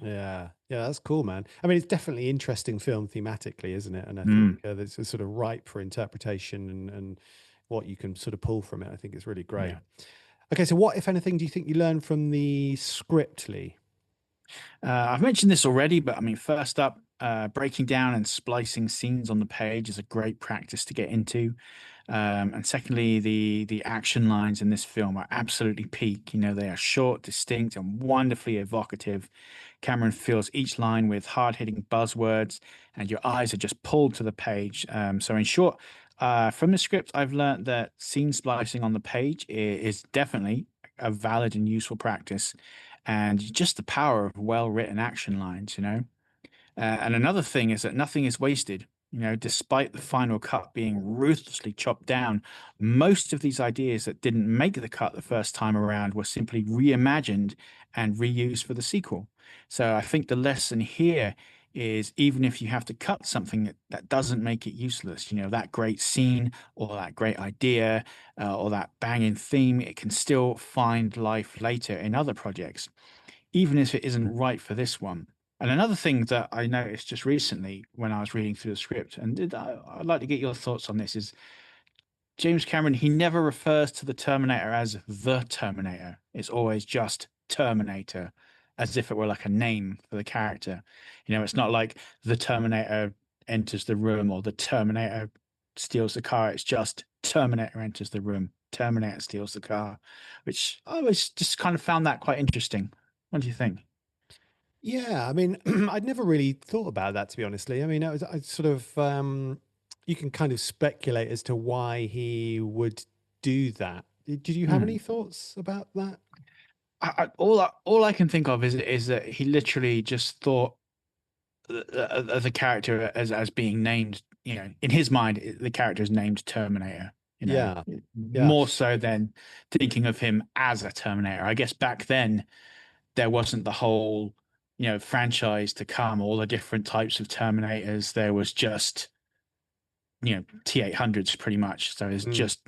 Yeah, yeah, that's cool, man. I mean, it's definitely interesting film thematically, isn't it? And I think Mm, it's sort of ripe for interpretation and what you can sort of pull from it. I think it's really great. yeah. Okay, so what, if anything, do you think you learned from the script, Lee? I've mentioned this already, but I mean, first up, breaking down and splicing scenes on the page is a great practice to get into. And secondly, the action lines in this film are absolutely peak. You know, they are short, distinct, and wonderfully evocative. Cameron fills each line with hard-hitting buzzwords, and your eyes are just pulled to the page. So, in short, from the script, I've learned that scene splicing on the page is definitely a valid and useful practice, and just the power of well-written action lines, you know. And another thing is that nothing is wasted. You know, despite the final cut being ruthlessly chopped down, most of these ideas that didn't make the cut the first time around were simply reimagined and reused for the sequel. So I think the lesson here is even if you have to cut something that doesn't make it useless, you know, that great scene or that great idea or that banging theme, it can still find life later in other projects even if it isn't right for this one. And another thing that I noticed just recently when I was reading through the script, and I'd like to get your thoughts on this, is James Cameron, he never refers to the Terminator as the Terminator. It's always just Terminator, as if it were like a name for the character. You know, it's not like the Terminator enters the room or the Terminator steals the car. It's just Terminator enters the room, Terminator steals the car, which I always just kind of found that quite interesting. What do you think? Yeah, I mean, I'd never really thought about that, to be honestly. I mean, I sort of, you can kind of speculate as to why he would do that. Did you have any Hmm. thoughts about that? All I can think of is that he literally just thought the character as being named. You know, in his mind, the character is named Terminator. You know, Yeah, yeah, more so than thinking of him as a Terminator. I guess back then there wasn't the whole, you know, franchise to come, all the different types of Terminators. There was just, you know, T-800s pretty much. So it's mm, just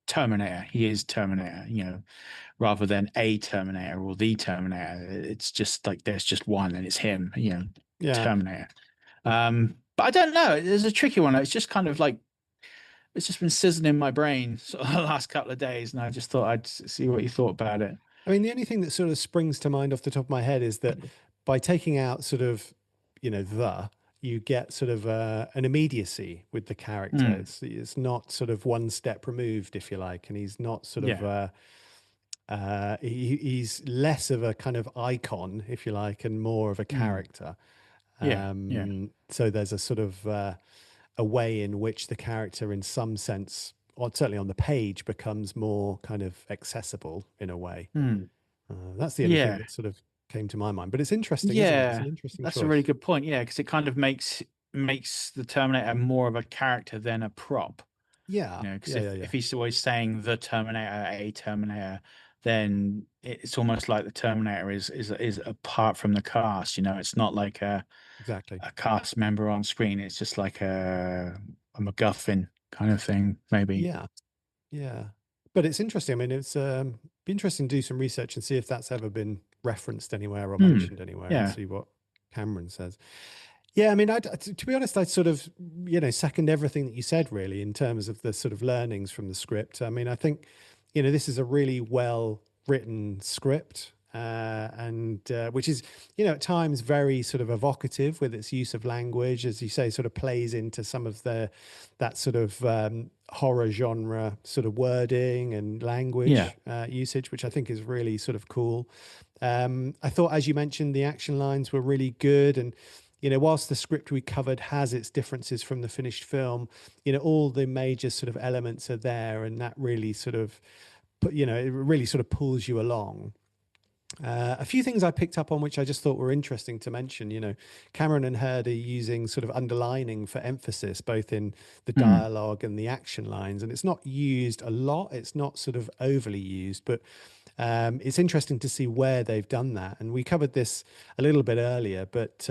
Terminator. He is Terminator, you know, rather than a Terminator or the Terminator. It's just like there's just one and it's him, you know, yeah. Terminator. But I don't know. It's a tricky one. It's just kind of like it's just been sizzling in my brain sort of the last couple of days, and I just thought I'd see what you thought about it. I mean, the only thing that sort of springs to mind off the top of my head is that by taking out sort of, you get sort of an immediacy with the character. Mm, It's not sort of one step removed, if you like, and he's not sort of yeah. he's less of a kind of icon, if you like, and more of a Mm, character. yeah. Yeah. So there's a sort of a way in which the character, in some sense, or certainly on the page, becomes more kind of accessible in a way. Mm, That's the only thing yeah. that sort of came to my mind. But it's interesting, isn't it? It's an Yeah. interesting That's a really choice. good point. Yeah, because it kind of makes the Terminator more of a character than a prop. Yeah, You know, because yeah, yeah, if yeah. he's always saying the Terminator, a Terminator, then it's almost like the Terminator is apart from the cast. You know, it's not like Exactly. a cast member on screen. It's just like a MacGuffin kind of thing, maybe. Yeah, yeah. But it's interesting. I mean, it's be interesting to do some research and see if that's ever been referenced anywhere or Hmm. mentioned anywhere, and Yeah. see what Cameron says. Yeah, I mean, to be honest, I sort of, second everything that you said, really, in terms of the sort of learnings from the script. I mean, I think, this is a really well written script, and which is, at times very sort of evocative with its use of language, as you say, sort of plays into some of that sort of horror genre sort of wording and Yeah. language usage, which I think is really sort of cool. I thought, as you mentioned, the action lines were really good. And, whilst the script we covered has its differences from the finished film, all the major sort of elements are there. And that really sort of, it really sort of pulls you along. A few things I picked up on which I just thought were interesting to mention. Cameron and Hurd are using sort of underlining for emphasis, both in the Hmm. dialogue and the action lines. And it's not used a lot, it's not sort of overly used, but it's interesting to see where they've done that. And we covered this a little bit earlier, but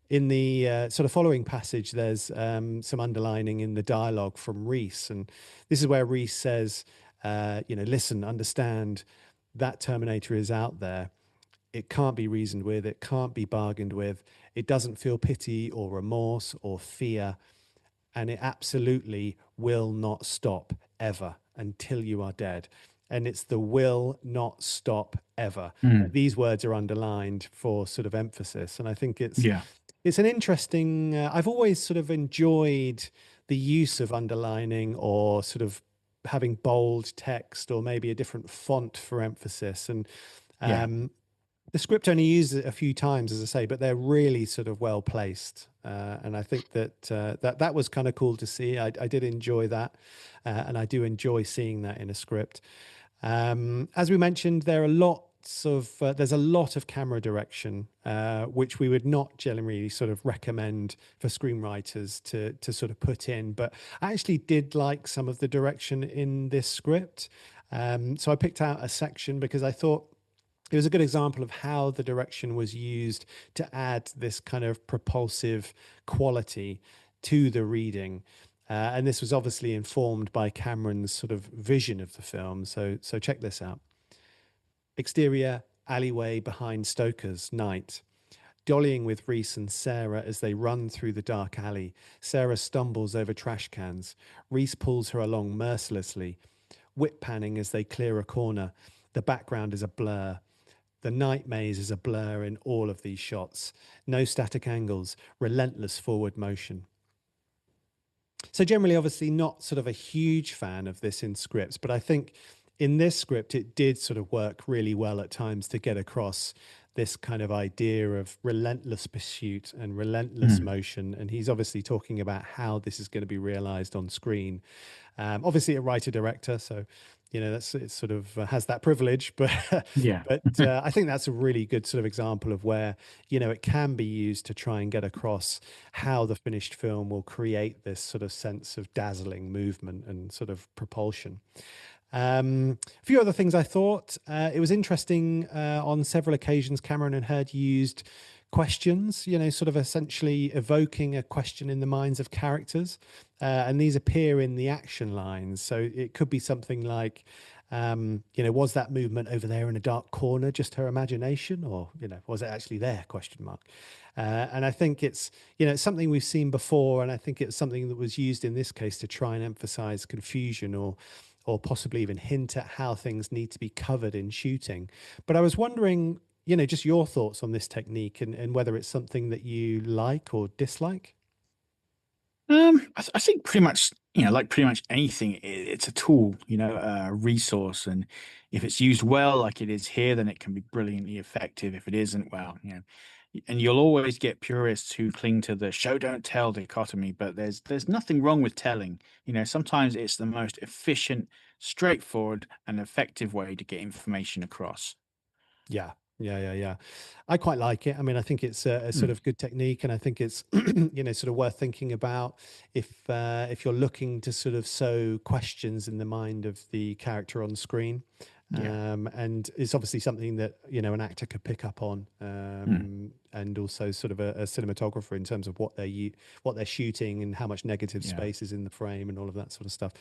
in the sort of following passage, there's some underlining in the dialogue from Reese. And this is where Reese says, listen, understand that Terminator is out there. It can't be reasoned with, it can't be bargained with. It doesn't feel pity or remorse or fear, and it absolutely will not stop ever until you are dead. And it's the will not stop ever. Hmm. These words are underlined for sort of emphasis, and I think it's Yeah. it's an interesting. I've always sort of enjoyed the use of underlining or sort of having bold text or maybe a different font for emphasis. And Yeah. um, the script only uses it a few times, as I say, but they're really sort of well placed. And I think that was kind of cool to see. I did enjoy that, and I do enjoy seeing that in a script. As we mentioned, there's a lot of camera direction, which we would not generally sort of recommend for screenwriters to sort of put in. But I actually did like some of the direction in this script. So I picked out a section because I thought it was a good example of how the direction was used to add this kind of propulsive quality to the reading. And this was obviously informed by Cameron's sort of vision of the film. So check this out. Exterior alleyway behind Stoker's, night. Dollying with Reese and Sarah as they run through the dark alley. Sarah stumbles over trash cans. Reese pulls her along mercilessly. Whip panning as they clear a corner. The background is a blur. The night maze is a blur in all of these shots. No static angles, relentless forward motion. So generally, obviously, not sort of a huge fan of this in scripts, but I think in this script, it did sort of work really well at times to get across this kind of idea of relentless pursuit and relentless Mm. motion. And he's obviously talking about how this is going to be realized on screen. Obviously, a writer director, so that's it sort of has that privilege, but Yeah. I think that's a really good sort of example of where it can be used to try and get across how the finished film will create this sort of sense of dazzling movement and sort of propulsion. A few other things I thought. It was interesting on several occasions, Cameron and Hurd used questions, sort of essentially evoking a question in the minds of characters. And these appear in the action lines. So it could be something like, was that movement over there in a dark corner just her imagination? Or, was it actually there? Question mark. And I think it's something we've seen before. And I think it's something that was used in this case to try and emphasize confusion or possibly even hint at how things need to be covered in shooting. But I was wondering, just your thoughts on this technique and whether it's something that you like or dislike. I think pretty much, like pretty much anything, it's a tool, a resource, and if it's used well, like it is here, then it can be brilliantly effective. If it isn't, well, and you'll always get purists who cling to the show don't tell dichotomy, but there's nothing wrong with telling. Sometimes it's the most efficient, straightforward, and effective way to get information across. Yeah, yeah. I quite like it. I mean, I think it's a sort Mm. of good technique, and I think it's sort of worth thinking about if you're looking to sort of sow questions in the mind of the character on screen. Yeah. And it's obviously something that an actor could pick up on, Mm. and also sort of a cinematographer in terms of what they're shooting and how much negative Yeah. space is in the frame and all of that sort of stuff.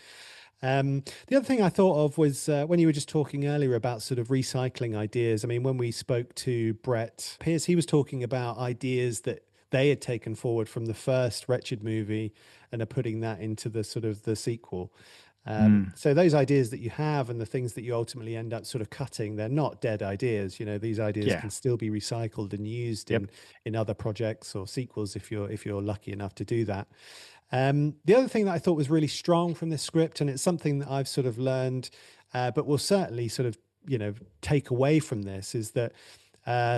The other thing I thought of was when you were just talking earlier about sort of recycling ideas. I mean, when we spoke to Brett Pierce, he was talking about ideas that they had taken forward from the first Wretched movie and are putting that into the sort of the sequel. Mm. So those ideas that you have and the things that you ultimately end up sort of cutting, they're not dead ideas. These ideas Yeah. can still be recycled and used Yep. in other projects or sequels if you're lucky enough to do that. The other thing that I thought was really strong from this script, and it's something that I've sort of learned, but will certainly sort of, take away from this, is that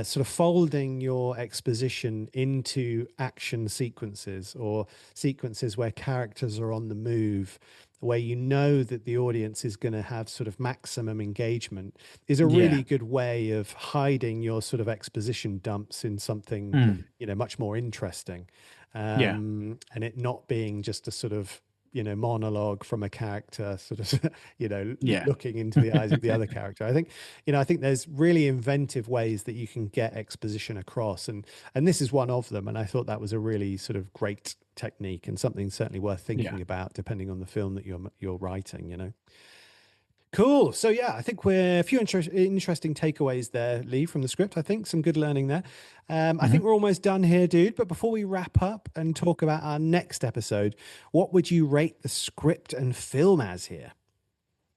sort of folding your exposition into action sequences or sequences where characters are on the move, where that the audience is going to have sort of maximum engagement, is a Yeah. really good way of hiding your sort of exposition dumps in something, Mm. much more interesting. Yeah. And it not being just a sort of monologue from a character sort of Yeah. looking into the eyes of the other character. I think there's really inventive ways that you can get exposition across, and this is one of them. And I thought that was a really sort of great technique and something certainly worth Yeah. thinking about depending on the film that you're writing. Cool. So yeah, I think we're a few interesting takeaways there, Lee, from the script. I think some good learning there. I think Mhm. we're almost done here, dude. But before we wrap up and talk about our next episode, what would you rate the script and film as here?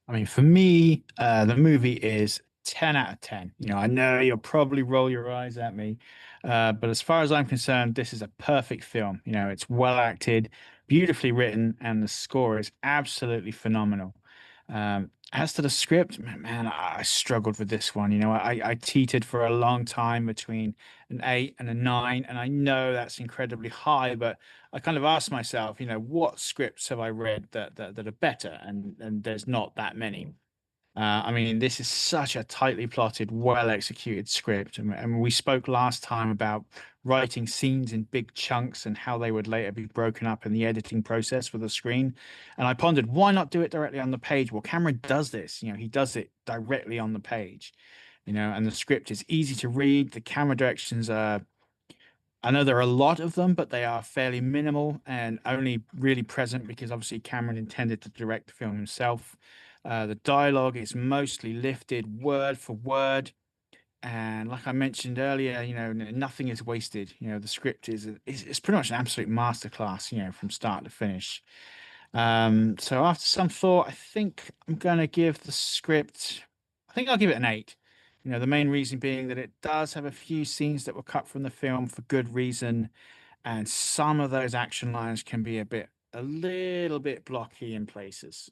I mean, for me, the movie is 10 out of 10. I know you'll probably roll your eyes at me, but as far as I'm concerned, this is a perfect film. It's well acted, beautifully written, and the score is absolutely phenomenal. As to the script, man, I struggled with this one. I teetered for a long time between an 8 and a 9, and I know that's incredibly high, but I kind of asked myself, what scripts have I read that are better? And there's not that many. I mean, this is such a tightly plotted, well executed script. And we spoke last time about writing scenes in big chunks and how they would later be broken up in the editing process for the screen. And I pondered, why not do it directly on the page? Well, Cameron does this, he does it directly on the page, and the script is easy to read. The camera directions are, I know there are a lot of them, but they are fairly minimal and only really present because obviously Cameron intended to direct the film himself. The dialogue is mostly lifted word for word. And like I mentioned earlier, nothing is wasted. The script is pretty much an absolute masterclass, from start to finish. So after some thought, I think I'm going to give the script, I think I'll give it an 8. The main reason being that it does have a few scenes that were cut from the film for good reason, and some of those action lines can be a little bit blocky in places.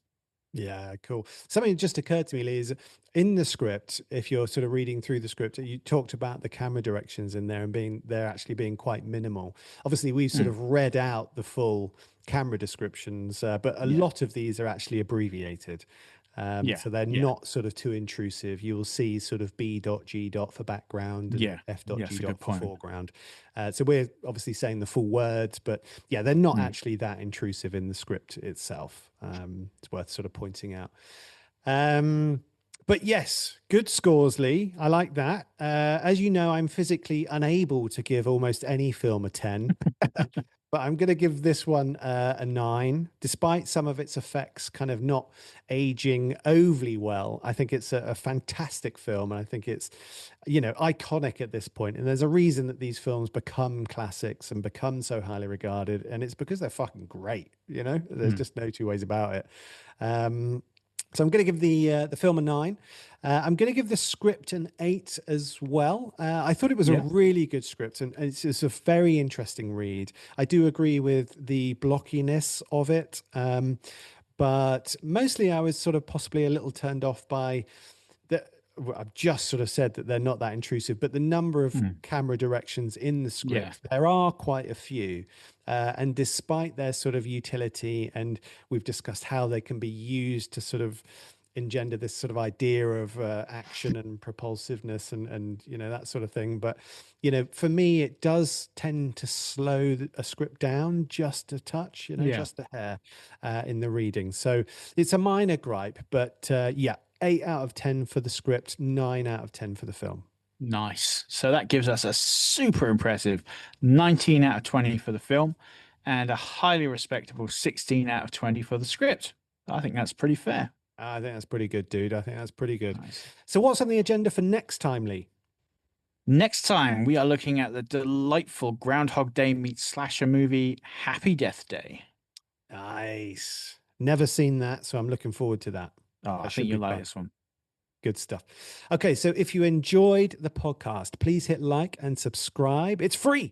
Yeah, cool. Something just occurred to me, Lee, is in the script, if you're sort of reading through the script, you talked about the camera directions in there and they're actually being quite minimal. Obviously, we've sort Mm, of read out the full camera descriptions, but a yeah, lot of these are actually abbreviated. yeah, So they're yeah, not sort of too intrusive. You will see sort of B dot G dot for background and yeah, F dot yeah. G That's a good dot for point. foreground. So we're obviously saying the full words, but yeah, they're not Mm, actually that intrusive in the script itself. It's worth sort of pointing out. Um, but yes, good scores, Lee. I like that. As you know, I'm physically unable to give almost any film a 10. But I'm going to give this one a 9, despite some of its effects kind of not aging overly well. I think it's a fantastic film, and I think it's, iconic at this point. And there's a reason that these films become classics and become so highly regarded, and it's because they're fucking great. There's mm, just no two ways about it. Um, so I'm going to give the film a 9. I'm going to give the script an 8 as well. I thought it was a yeah. really good script, and it's a very interesting read. I do agree with the blockiness of it, but mostly I was sort of possibly a little turned off by the. Well, I've just sort of said that they're not that intrusive, but the number of Mm, camera directions in the yeah. script, there are quite a few. And despite their sort of utility, and we've discussed how they can be used to sort of engender this sort of idea of action and propulsiveness and that sort of thing. But for me, it does tend to slow a script down just a touch, Yeah. just a hair in the reading. So it's a minor gripe, but yeah, 8 out of 10 for the script, 9 out of 10 for the film. Nice. So that gives us a super impressive 19 out of 20 for the film and a highly respectable 16 out of 20 for the script. I think that's pretty fair. I think that's pretty good, dude. I think that's pretty good. Nice. So what's on the agenda for next time, Lee? Next time, we are looking at the delightful Groundhog Day meets slasher movie Happy Death Day. Nice. Never seen that, so I'm looking forward to that. Oh, I That think should be you'll like fun. this one. Good stuff. Okay, so if you enjoyed the podcast, please hit like and subscribe. It's free.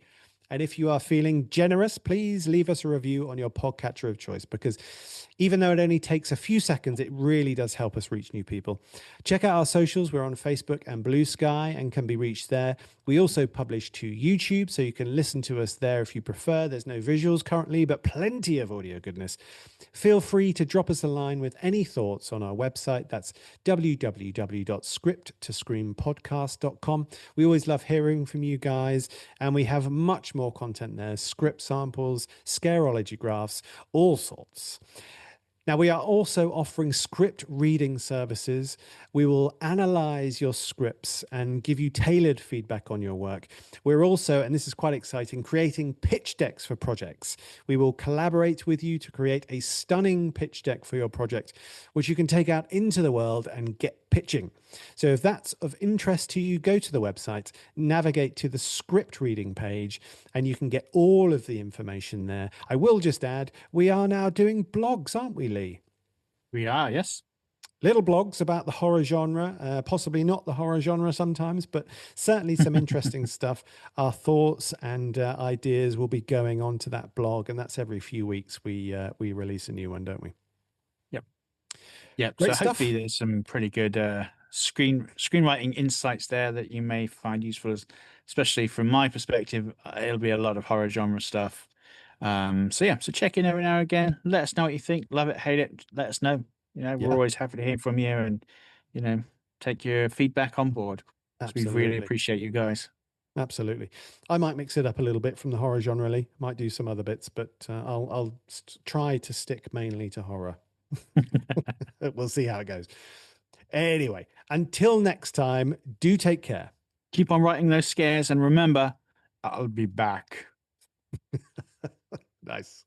And if you are feeling generous, please leave us a review on your podcatcher of choice because even though it only takes a few seconds, it really does help us reach new people. Check out our socials. We're on Facebook and Blue Sky and can be reached there. We also publish to YouTube, so you can listen to us there if you prefer. There's no visuals currently, but plenty of audio goodness. Feel free to drop us a line with any thoughts on our website. That's www.scripttoscreenpodcast.com. We always love hearing from you guys, and we have much more content there: script samples, scarology graphs, all sorts. Now, we are also offering script reading services. We will analyze your scripts and give you tailored feedback on your work. We're also, and this is quite exciting, creating pitch decks for projects. We will collaborate with you to create a stunning pitch deck for your project, which you can take out into the world and get pitching. So if that's of interest to you, go to the website, navigate to the script reading page, and you can get all of the information there. I will just add, we are now doing blogs, aren't we, Lee? We are, yes. little blogs about the horror genre, possibly not the horror genre sometimes, but certainly some interesting stuff. Our thoughts and ideas will be going on to that blog, and that's every few weeks we release a new one, don't we? Yep. Yep. So Great hopefully stuff. there's some pretty good screenwriting insights there that you may find useful, especially from my perspective. It'll be a lot of horror genre stuff. So yeah, so check in every now and again. Let us know what you think. Love it, hate it. Let us know. We're Yeah, always happy to hear from you and you know, take your feedback on board. So we really absolutely. appreciate you guys. Absolutely. I might mix it up a little bit from the horror genre. Lee. Might do some other bits, but I'll try to stick mainly to horror. We'll see how it goes. Anyway, until next time, do take care. Keep on writing those scares and remember, I'll be back. Nice.